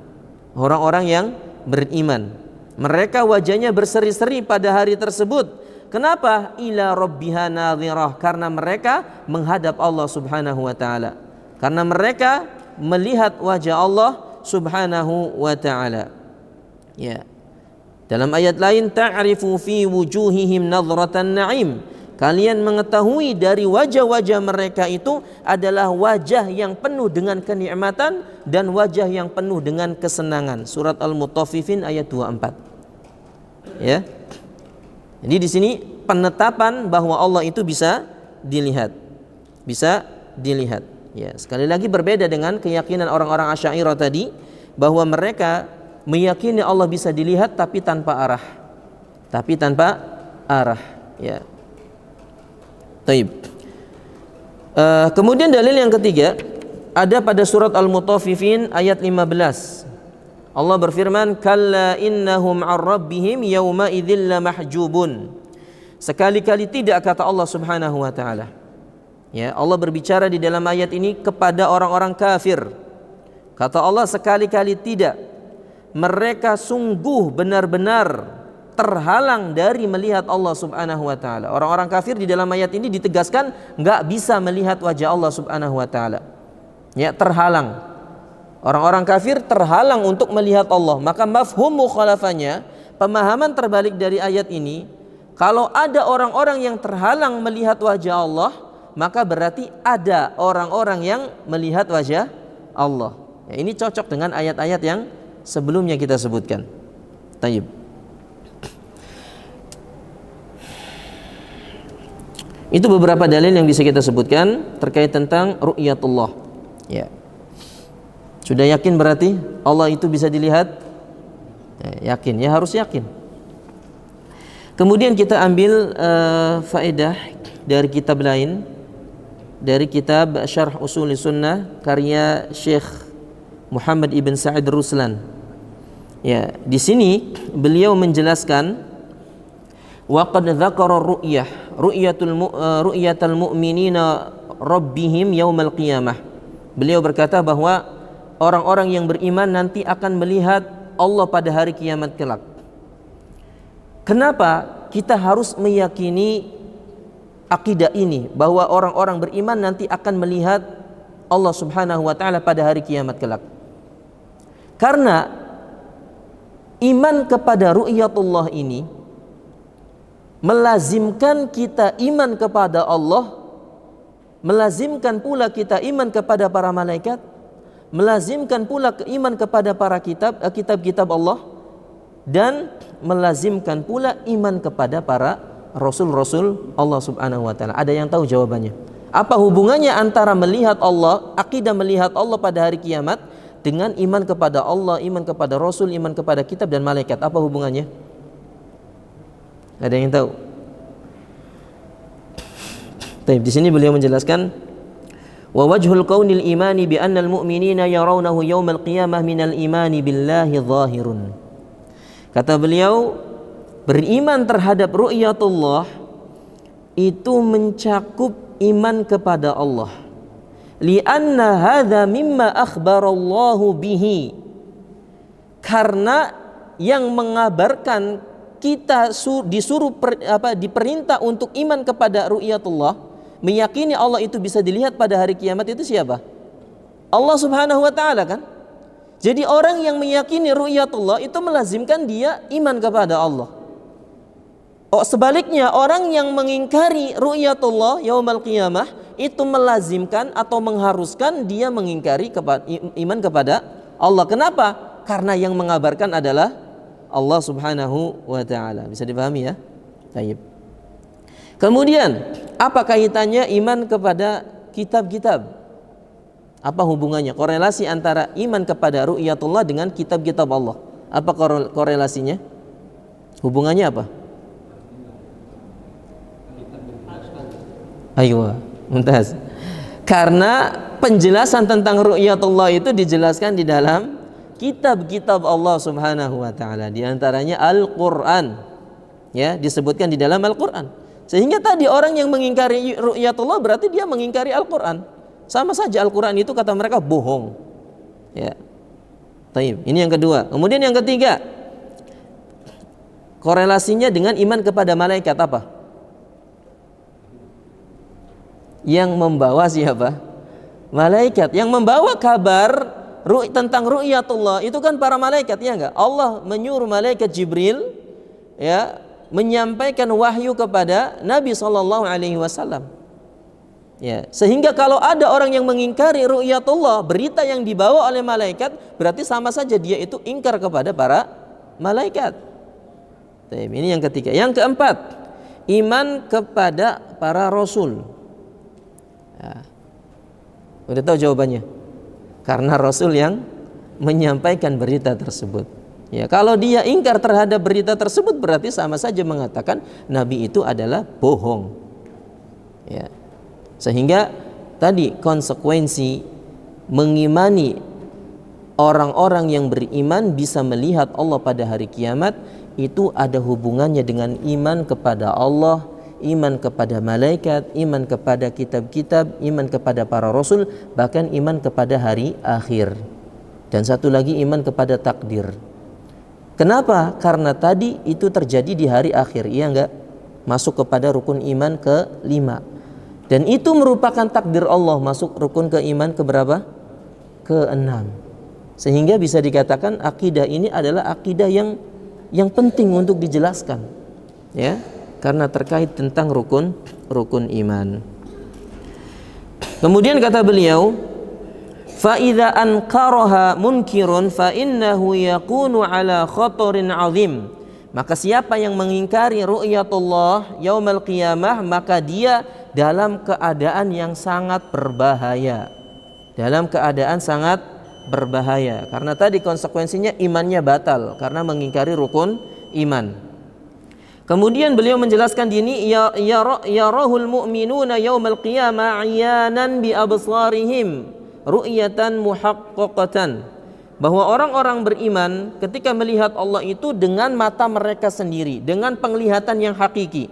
Speaker 1: Orang-orang yang beriman. Mereka wajahnya berseri-seri pada hari tersebut. Kenapa? Ila rabbiha nadhirah, karena mereka menghadap Allah Subhanahu wa taala. Karena mereka melihat wajah Allah Subhanahu wa taala. Ya. Dalam ayat lain, ta'rifu fi wujuhihim nadratan na'im. Kalian mengetahui dari wajah-wajah mereka itu adalah wajah yang penuh dengan kenikmatan dan wajah yang penuh dengan kesenangan. Surat Al-Mutaffifin ayat 24. Ya. Jadi di sini penetapan bahwa Allah itu bisa dilihat. Bisa dilihat. Ya, sekali lagi berbeda dengan keyakinan orang-orang Asy'ariyah tadi, bahwa mereka meyakini Allah bisa dilihat tapi tanpa arah. Tapi tanpa arah, ya. Taib. Kemudian dalil yang ketiga ada pada surat Al-Mutaffifin ayat 15. Allah berfirman, kalla innahum 'an rabbihim yawma idzil lamahjubun. Sekali-kali tidak, kata Allah Subhanahu wa taala. Ya, Allah berbicara di dalam ayat ini kepada orang-orang kafir. Kata Allah, sekali-kali tidak. Mereka sungguh benar-benar terhalang dari melihat Allah Subhanahu wa taala. Orang-orang kafir di dalam ayat ini ditegaskan enggak bisa melihat wajah Allah Subhanahu wa taala. Ya, terhalang. Orang-orang kafir terhalang untuk melihat Allah. Maka mafhum mukhalafahnya, pemahaman terbalik dari ayat ini, kalau ada orang-orang yang terhalang melihat wajah Allah, maka berarti ada orang-orang yang melihat wajah Allah. Ya, ini cocok dengan ayat-ayat yang sebelumnya kita sebutkan. Tayyib. Itu beberapa dalil yang bisa kita sebutkan terkait tentang ru'yatullah. Ya. Sudah yakin berarti Allah itu bisa dilihat? Ya, yakin, ya harus yakin. Kemudian kita ambil faedah dari kitab lain, dari kitab Syarh Ushul Sunnah karya Syekh Muhammad ibn Sa'id Ruslan. Ya, di sini beliau menjelaskan wa qad dzakara ru'yatul mu'minina rabbihim yaumal qiyamah. Beliau berkata bahwa orang-orang yang beriman nanti akan melihat Allah pada hari kiamat kelak. Kenapa kita harus meyakini akidah ini, bahwa orang-orang beriman nanti akan melihat Allah Subhanahu wa taala pada hari kiamat kelak. Karena iman kepada ru'yatullah ini melazimkan kita iman kepada Allah, melazimkan pula kita iman kepada para malaikat, melazimkan pula iman kepada para kitab-kitab Allah, dan melazimkan pula iman kepada para rasul-rasul Allah Subhanahu wa taala. Ada yang tahu jawabannya? Apa hubungannya antara melihat Allah, akidah melihat Allah pada hari kiamat, dengan iman kepada Allah, iman kepada Rasul, iman kepada kitab dan malaikat? Apa hubungannya? Ada yang tahu? Baik, di sini beliau menjelaskan, wa wajhul kaunil imani bi annal mu'minina yarawnahu yaumal qiyamah minal imani billahi zahirun. Kata beliau, beriman terhadap ru'yatullah itu mencakup iman kepada Allah. Lianna hadza mimma akhbarallahu bihi. Karena yang mengabarkan kita diperintah untuk iman kepada ru'yatullah, meyakini Allah itu bisa dilihat pada hari kiamat, itu siapa? Allah Subhanahu wa taala kan? Jadi orang yang meyakini ru'yatullah itu melazimkan dia iman kepada Allah. Sebaliknya orang yang mengingkari ru'yatullah yaumal qiyamah itu melazimkan atau mengharuskan dia mengingkari iman kepada Allah. Kenapa? Karena yang mengabarkan adalah Allah Subhanahu wa taala. Bisa dipahami ya? Baik. Kemudian, apa kaitannya iman kepada kitab-kitab? Apa hubungannya? Korelasi antara iman kepada ru'yatullah dengan kitab-kitab Allah. Apa korelasinya? Hubungannya apa? Ayo, mumtaz. Karena penjelasan tentang ru'yatullah itu dijelaskan di dalam kitab-kitab Allah Subhanahu wa taala, di antaranya Al-Qur'an. Ya, disebutkan di dalam Al-Qur'an. Sehingga tadi orang yang mengingkari ru'yatullah berarti dia mengingkari Al-Qur'an. Sama saja Al-Qur'an itu kata mereka bohong. Ya. Taib. Ini yang kedua. Kemudian yang ketiga, korelasinya dengan iman kepada malaikat apa? Yang membawa siapa? Malaikat. Yang membawa kabar tentang ru'yatullah itu kan para malaikat, ya enggak? Allah menyuruh malaikat Jibril ya menyampaikan wahyu kepada Nabi SAW. Ya, sehingga kalau ada orang yang mengingkari ru'yatullah, berita yang dibawa oleh malaikat, berarti sama saja dia itu ingkar kepada para malaikat. Ini yang ketiga. Yang keempat, iman kepada para rasul. Ya. Udah tahu jawabannya? Karena Rasul yang menyampaikan berita tersebut. Ya, kalau dia ingkar terhadap berita tersebut berarti sama saja mengatakan Nabi itu adalah bohong. Ya. Sehingga tadi konsekuensi mengimani orang-orang yang beriman bisa melihat Allah pada hari kiamat itu ada hubungannya dengan iman kepada Allah, iman kepada malaikat, iman kepada kitab-kitab, iman kepada para rasul, bahkan iman kepada hari akhir. Dan satu lagi iman kepada takdir. Kenapa? Karena tadi itu terjadi di hari akhir, iya enggak? Masuk kepada rukun iman ke-5. Dan itu merupakan takdir Allah, masuk rukun keiman ke-berapa? Ke-6. Sehingga bisa dikatakan akidah ini adalah akidah yang penting untuk dijelaskan. Ya. Karena terkait tentang rukun iman. Kemudian kata beliau, fa idza ankaraha munkirun fa innahu yakunu ala khatarin azim. Maka siapa yang mengingkari ru'yatullah yaumal qiyamah, maka dia dalam keadaan yang sangat berbahaya. Dalam keadaan sangat berbahaya. Karena tadi konsekuensinya imannya batal karena mengingkari rukun iman. Kemudian beliau menjelaskan di ini, yarahul mu'minuna yaumal qiyamah 'iyanan bi absarihim ru'yatan muhaqqaqatan. Bahwa orang-orang beriman ketika melihat Allah itu dengan mata mereka sendiri, dengan penglihatan yang hakiki.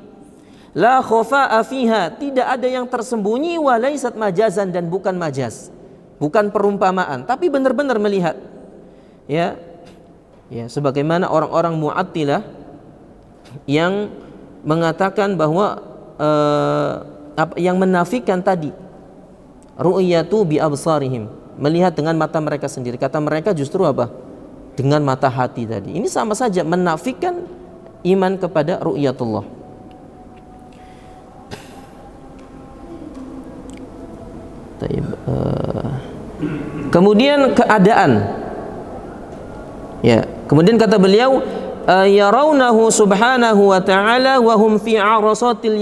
Speaker 1: La khafa'a fiha, tidak ada yang tersembunyi, wa laysat majazan, dan bukan majaz. Bukan perumpamaan, tapi benar-benar melihat. Ya. Ya, sebagaimana orang-orang Mu'attilah yang mengatakan bahwa yang menafikan tadi ru'yatu bi absarihim, melihat dengan mata mereka sendiri. Kata mereka justru apa? Dengan mata hati tadi. Ini sama saja menafikan iman kepada ru'yatullah. Kemudian keadaan. Ya, kemudian kata beliau yarawnahu subhanahu wa ta'ala wa hum fi arasatil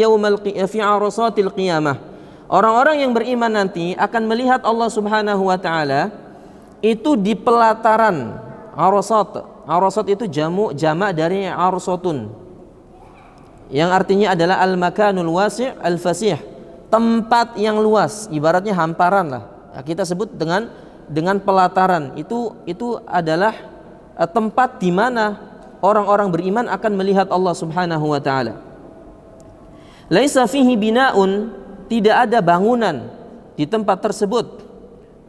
Speaker 1: qiyamah. Orang-orang yang beriman nanti akan melihat Allah Subhanahu wa ta'ala itu di pelataran arasat. Arasat itu jamak dari arsatun, yang artinya adalah al-makanul wasi' al-fasih, tempat yang luas, ibaratnya hamparan lah. Nah, kita sebut dengan pelataran. Itu adalah tempat di mana orang-orang beriman akan melihat Allah Subhanahu wa ta'ala. Laisa fihi bina'un, tidak ada bangunan di tempat tersebut,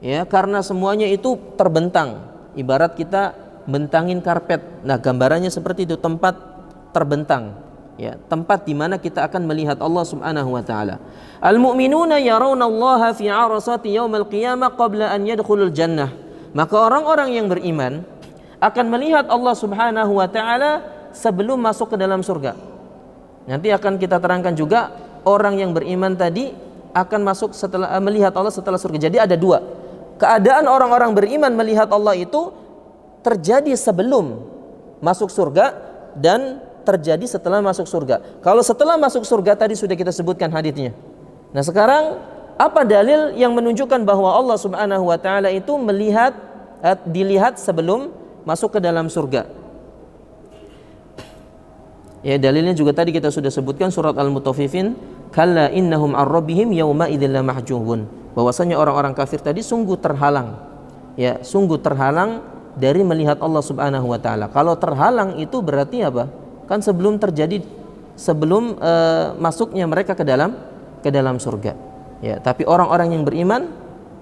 Speaker 1: ya, karena semuanya itu terbentang. Ibarat kita bentangin karpet. Nah, gambarannya seperti itu, tempat terbentang, ya, tempat di mana kita akan melihat Allah Subhanahu wa ta'ala. Al-mu'minuna yarawna Allah fi 'arasati yaumil qiyamah qabla an yadkhulul jannah. Maka orang-orang yang beriman akan melihat Allah Subhanahu wa ta'ala sebelum masuk ke dalam surga. Nanti akan kita terangkan juga, orang yang beriman tadi akan masuk setelah melihat Allah setelah surga. Jadi ada dua. Keadaan orang-orang beriman melihat Allah itu terjadi sebelum masuk surga dan terjadi setelah masuk surga. Kalau setelah masuk surga tadi sudah kita sebutkan haditsnya. Nah, sekarang apa dalil yang menunjukkan bahwa Allah Subhanahu wa ta'ala itu dilihat sebelum masuk ke dalam surga? Ya, dalilnya juga tadi kita sudah sebutkan, surat Al-Mutaffifin, kalla innahum ar-rabbihim yawma idzil mahjubun. Bahwasanya orang-orang kafir tadi sungguh terhalang, ya, sungguh terhalang dari melihat Allah Subhanahu wa ta'ala. Kalau terhalang itu berarti apa? Kan sebelum masuknya mereka ke dalam surga. Ya, tapi orang-orang yang beriman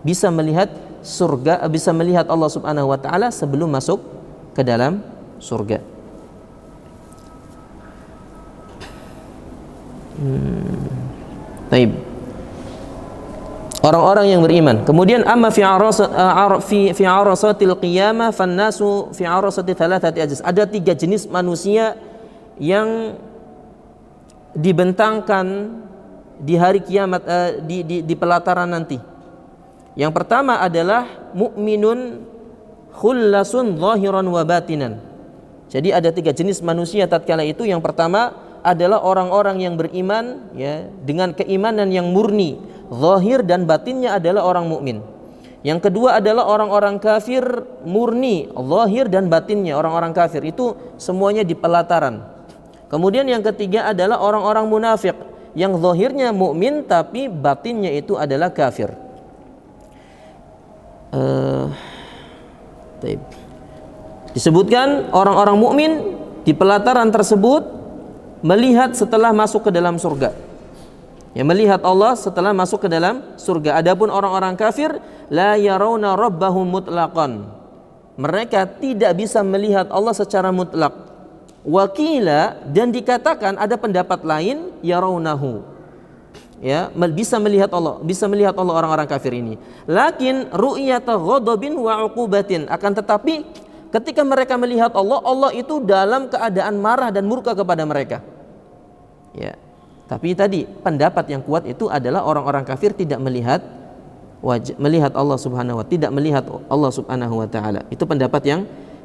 Speaker 1: bisa melihat surga, bisa melihat Allah Subhanahu wa ta'ala sebelum masuk ke dalam surga. Baik. Orang-orang yang beriman. Kemudian amma fi arasatil qiyamah fannasu fi arasati thalathati ajz. Ada 3 jenis manusia yang dibentangkan di hari kiamat, di pelataran nanti. Yang pertama adalah mukminun khullasun zahiran wa batinan. Jadi ada 3 jenis manusia tatkala itu. Yang pertama adalah orang-orang yang beriman, ya, dengan keimanan yang murni, zahir dan batinnya adalah orang mukmin. Yang kedua adalah orang-orang kafir, murni, zahir dan batinnya orang-orang kafir, itu semuanya di pelataran. Kemudian yang ketiga adalah orang-orang munafik, yang zahirnya mukmin tapi batinnya itu adalah kafir. Disebutkan orang-orang mukmin di pelataran tersebut melihat setelah masuk ke dalam surga, ya, melihat Allah setelah masuk ke dalam surga. Adapun orang-orang kafir, la yarawna rabbahum mutlaqan, mereka tidak bisa melihat Allah secara mutlak. Wakila, dan dikatakan ada pendapat lain, yarawnahu, ya, bisa melihat Allah orang-orang kafir ini. Lakin ru'yata ghadabin wa uqubatin, akan tetapi ketika mereka melihat Allah, Allah itu dalam keadaan marah dan murka kepada mereka. Ya. Tapi tadi pendapat yang kuat itu adalah orang-orang kafir tidak melihat Allah Subhanahu wa ta'ala, tidak melihat Allah Subhanahu wa ta'ala. Itu pendapat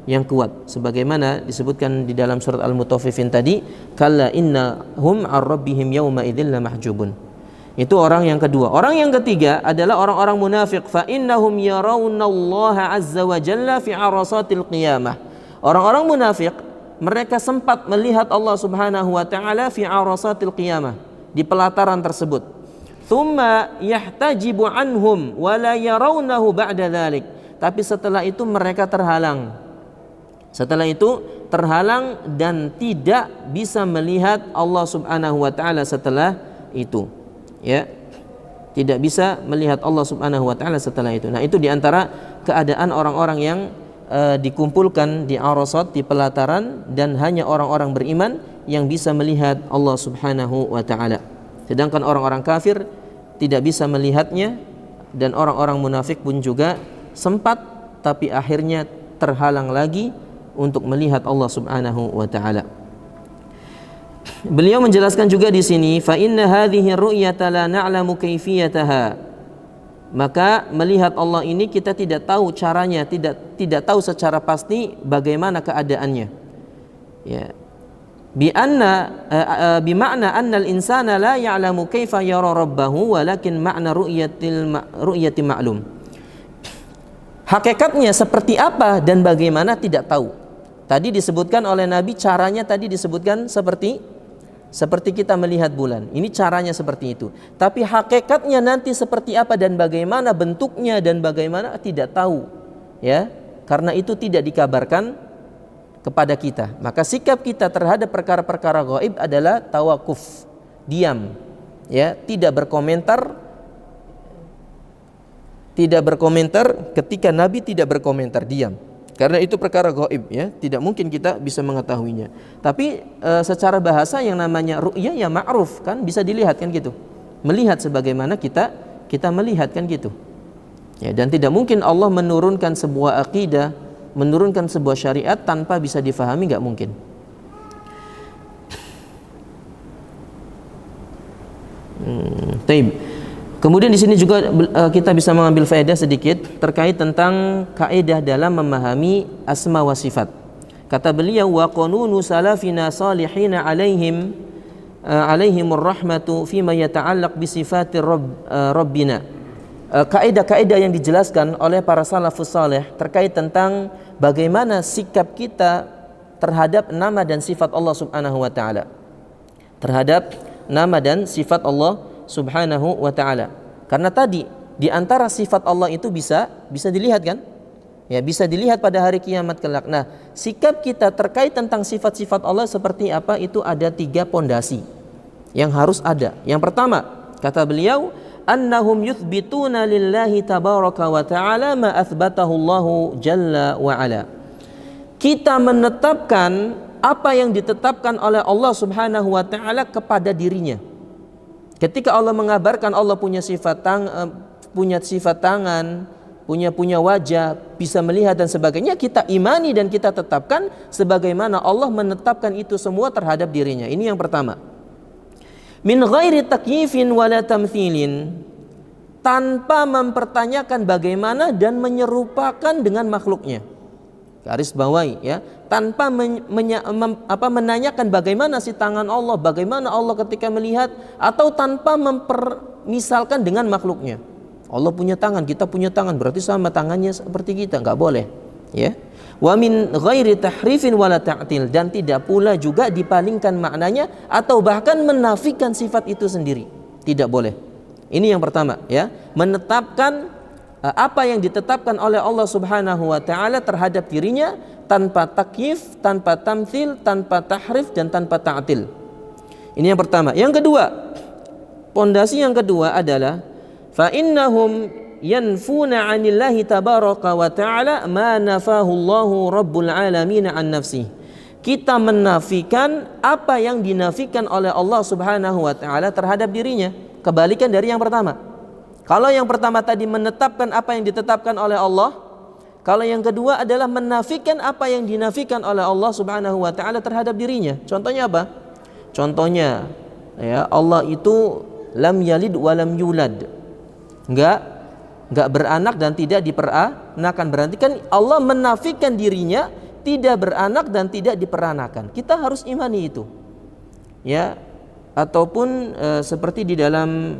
Speaker 1: yang kuat, sebagaimana disebutkan di dalam surat Al-Mutaffifin tadi, kalla innahum ar-rabbihim yawma idzil mahjubun. Itu orang yang kedua. Orang yang ketiga adalah orang-orang munafik. Fa innahum yarawnallaha azza wa jalla fi arasatil qiyamah. Orang-orang munafik, mereka sempat melihat Allah Subhanahu wa ta'ala fi arasatil qiyamah, di pelataran tersebut. Thumma yahtajibu anhum wa la yarawnahu ba'da dzalik. Tapi setelah itu mereka terhalang. Setelah itu terhalang dan tidak bisa melihat Allah Subhanahu wa ta'ala setelah itu. Ya, tidak bisa melihat Allah Subhanahu wa ta'ala setelah itu. Nah, itu diantara keadaan orang-orang yang dikumpulkan di arasat, di pelataran, dan hanya orang-orang beriman yang bisa melihat Allah Subhanahu wa taala. Sedangkan orang-orang kafir tidak bisa melihatnya, dan orang-orang munafik pun juga sempat tapi akhirnya terhalang lagi untuk melihat Allah Subhanahu wa taala. Beliau menjelaskan juga di sini, fa inna hadhihi ru'yata la na'lamu kaifiyataha. Maka melihat Allah ini kita tidak tahu caranya, tidak tahu secara pasti bagaimana keadaannya. Ya. Bima'na anna al-insana la ya'lamu kaifa yara rabbahu walakin ma'na ru'yati ma'lum. Hakikatnya seperti apa dan bagaimana tidak tahu. Tadi disebutkan oleh Nabi caranya, tadi disebutkan seperti kita melihat bulan. Ini caranya seperti itu. Tapi hakikatnya nanti seperti apa dan bagaimana bentuknya dan bagaimana tidak tahu. Ya, karena itu tidak dikabarkan kepada kita. Maka sikap kita terhadap perkara-perkara gaib adalah tawakuf, diam. Ya, tidak berkomentar ketika Nabi tidak berkomentar, diam. Karena itu perkara gaib, ya, tidak mungkin kita bisa mengetahuinya. Tapi secara bahasa yang namanya ru'ya ya ma'ruf, kan bisa dilihat kan gitu. Melihat sebagaimana kita melihat kan gitu. Ya, dan tidak mungkin Allah menurunkan sebuah akidah, menurunkan sebuah syariat tanpa bisa difahami, enggak mungkin. Taib. Kemudian di sini juga kita bisa mengambil faedah sedikit terkait tentang kaidah dalam memahami asma wa sifat. Kata beliau, wa qanunu salafina salihina alaihimur rahmatu fima yata'allaq bi sifatir rabbina. Kaidah-kaidah yang dijelaskan oleh para salafus saleh terkait tentang bagaimana sikap kita terhadap nama dan sifat Allah Subhanahu wa taala. Terhadap nama dan sifat Allah Subhanahu wa ta'ala. Karena tadi di antara sifat Allah itu bisa dilihat kan? Ya, bisa dilihat pada hari kiamat kelak. Nah, sikap kita terkait tentang sifat-sifat Allah seperti apa itu ada 3 pondasi yang harus ada. Yang pertama, kata beliau, annahum yuthbituna lillahi tabaraka wa ta'ala ma athbatahu Allahu jalla wa ala. Kita menetapkan apa yang ditetapkan oleh Allah Subhanahu wa ta'ala kepada dirinya. Ketika Allah mengabarkan Allah punya sifat tangan, punya wajah, bisa melihat dan sebagainya, kita imani dan kita tetapkan sebagaimana Allah menetapkan itu semua terhadap dirinya. Ini yang pertama. Min ghairi takyifin wala tamthilin, tanpa mempertanyakan bagaimana dan menyerupakan dengan makhluknya. Garis bawahi, ya, tanpa menanyakan bagaimana si tangan Allah, bagaimana Allah ketika melihat, atau tanpa mempermisalkan dengan makhluknya. Allah punya tangan, kita punya tangan, berarti sama tangannya seperti kita, enggak boleh, ya. Wa min ghairi tahrifin wala ta'til, dan tidak pula juga dipalingkan maknanya atau bahkan menafikan sifat itu sendiri, tidak boleh. Ini yang pertama, ya, menetapkan apa yang ditetapkan oleh Allah Subhanahu wa taala terhadap dirinya tanpa takyif, tanpa tamthil, tanpa tahrif dan tanpa ta'til. Ini yang pertama. Yang kedua, pondasi yang kedua adalah fa innahum yanfuna 'anillahi tabaraka wa ta'ala ma nafahu Allahu rabbul alamin an nafsi. Kita menafikan apa yang dinafikan oleh Allah Subhanahu wa taala terhadap dirinya. Kebalikan dari yang pertama. Kalau yang pertama tadi menetapkan apa yang ditetapkan oleh Allah, kalau yang kedua adalah menafikan apa yang dinafikan oleh Allah Subhanahu wa taala terhadap dirinya. Contohnya apa? Contohnya, ya, Allah itu lam yalid wa lam yulad. Enggak beranak dan tidak diperanakan. Berarti kan Allah menafikan dirinya tidak beranak dan tidak diperanakan. Kita harus imani itu. Ya, ataupun seperti di dalam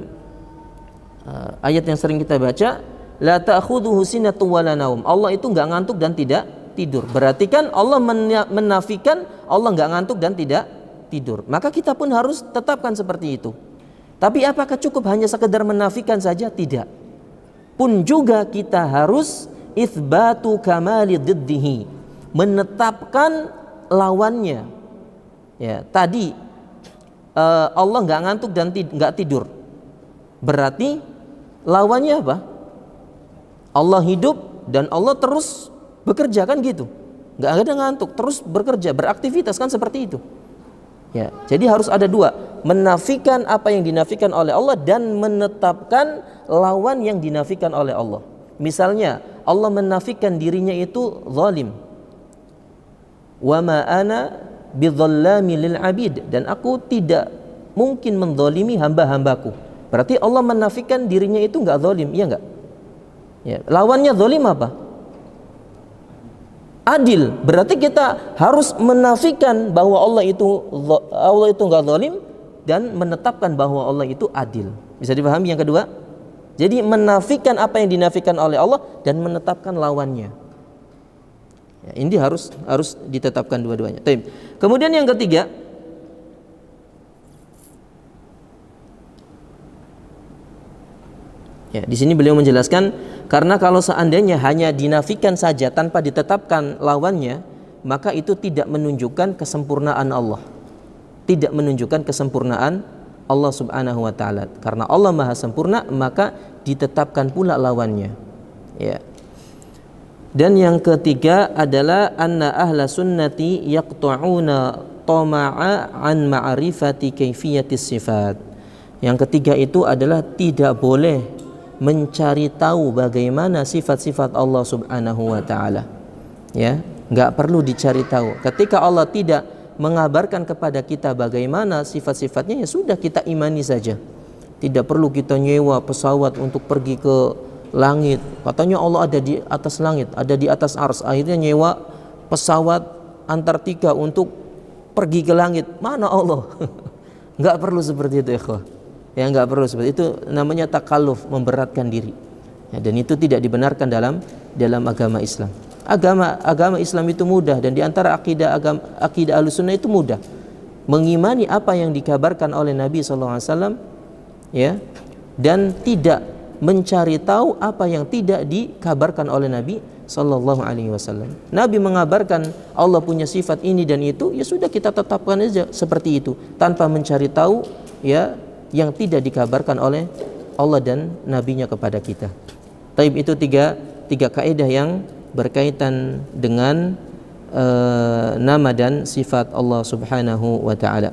Speaker 1: ayat yang sering kita baca, la ta'khudhuhu sinatun wala naum. Allah itu enggak ngantuk dan tidak tidur. Berarti kan Allah menafikan Allah enggak ngantuk dan tidak tidur. Maka kita pun harus tetapkan seperti itu. Tapi apakah cukup hanya sekedar menafikan saja? Tidak. Pun juga kita harus itsbatu kamali diddihi, menetapkan lawannya. Ya, tadi Allah enggak ngantuk dan enggak tidur. Berarti lawannya apa? Allah hidup dan Allah terus bekerja, kan gitu. Enggak ada ngantuk, terus bekerja, beraktivitas, kan seperti itu. Ya, jadi harus ada dua, menafikan apa yang dinafikan oleh Allah dan menetapkan lawan yang dinafikan oleh Allah. Misalnya Allah menafikan dirinya itu zalim. Wa ma ana bidzallami lil abid, dan aku tidak mungkin menzalimi hamba-hambaku. Berarti Allah menafikan dirinya itu enggak zalim, iya enggak? Ya, lawannya zalim apa? Adil. Berarti kita harus menafikan bahwa Allah itu enggak zalim dan menetapkan bahwa Allah itu adil. Bisa dipahami yang kedua? Jadi menafikan apa yang dinafikan oleh Allah dan menetapkan lawannya. Ya, ini harus ditetapkan dua-duanya. Kemudian yang ketiga, ya, di sini beliau menjelaskan, karena kalau seandainya hanya dinafikan saja tanpa ditetapkan lawannya, maka itu tidak menunjukkan kesempurnaan Allah. Tidak menunjukkan kesempurnaan Allah Subhanahu wa taala. Karena Allah Maha sempurna, maka ditetapkan pula lawannya. Ya. Dan yang ketiga adalah anna ahla sunnati yaqta'una tama'a an ma'rifati kaifiyatis sifat. Yang ketiga itu adalah tidak boleh mencari tahu bagaimana sifat-sifat Allah Subhanahu wa taala. Ya, enggak perlu dicari tahu. Ketika Allah tidak mengabarkan kepada kita bagaimana sifat-sifatnya, ya sudah kita imani saja. Tidak perlu kita nyewa pesawat untuk pergi ke langit. Katanya Allah ada di atas langit, ada di atas ars. Akhirnya nyewa pesawat Antartika untuk pergi ke langit. Mana Allah? Enggak perlu seperti itu, ikhwah. Ya, enggak perlu seperti itu, namanya takalluf, memberatkan diri. Ya, dan itu tidak dibenarkan dalam agama Islam. Agama Islam itu mudah, dan di antara akidah Ahlussunnah itu mudah. Mengimani apa yang dikabarkan oleh Nabi sallallahu alaihi wasallam, ya, dan tidak mencari tahu apa yang tidak dikabarkan oleh Nabi sallallahu alaihi wasallam. Nabi mengabarkan Allah punya sifat ini dan itu, ya sudah kita tetapkan saja seperti itu tanpa mencari tahu, ya, yang tidak dikabarkan oleh Allah dan nabinya kepada kita. Taib, itu tiga kaidah yang berkaitan dengan nama dan sifat Allah Subhanahu wa taala.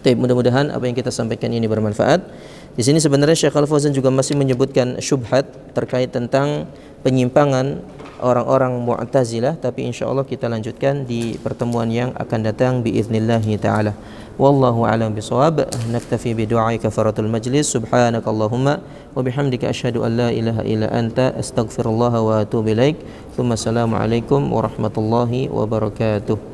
Speaker 1: Taib, mudah-mudahan apa yang kita sampaikan ini bermanfaat. Di sini sebenarnya Syekh Al-Fauzan juga masih menyebutkan syubhat terkait tentang penyimpangan orang-orang Mu'tazilah, tapi insyaallah kita lanjutkan di pertemuan yang akan datang biiznillah taala. Wallahu a'lam bishawab. Naktafi bi du'ai kafaratul majlis. Subhanakallahumma wa bihamdika asyhadu an la ilaha illa anta astaghfirullah wa atubu ilaik. Tsumma assalamu alaikum warahmatullahi wabarakatuh.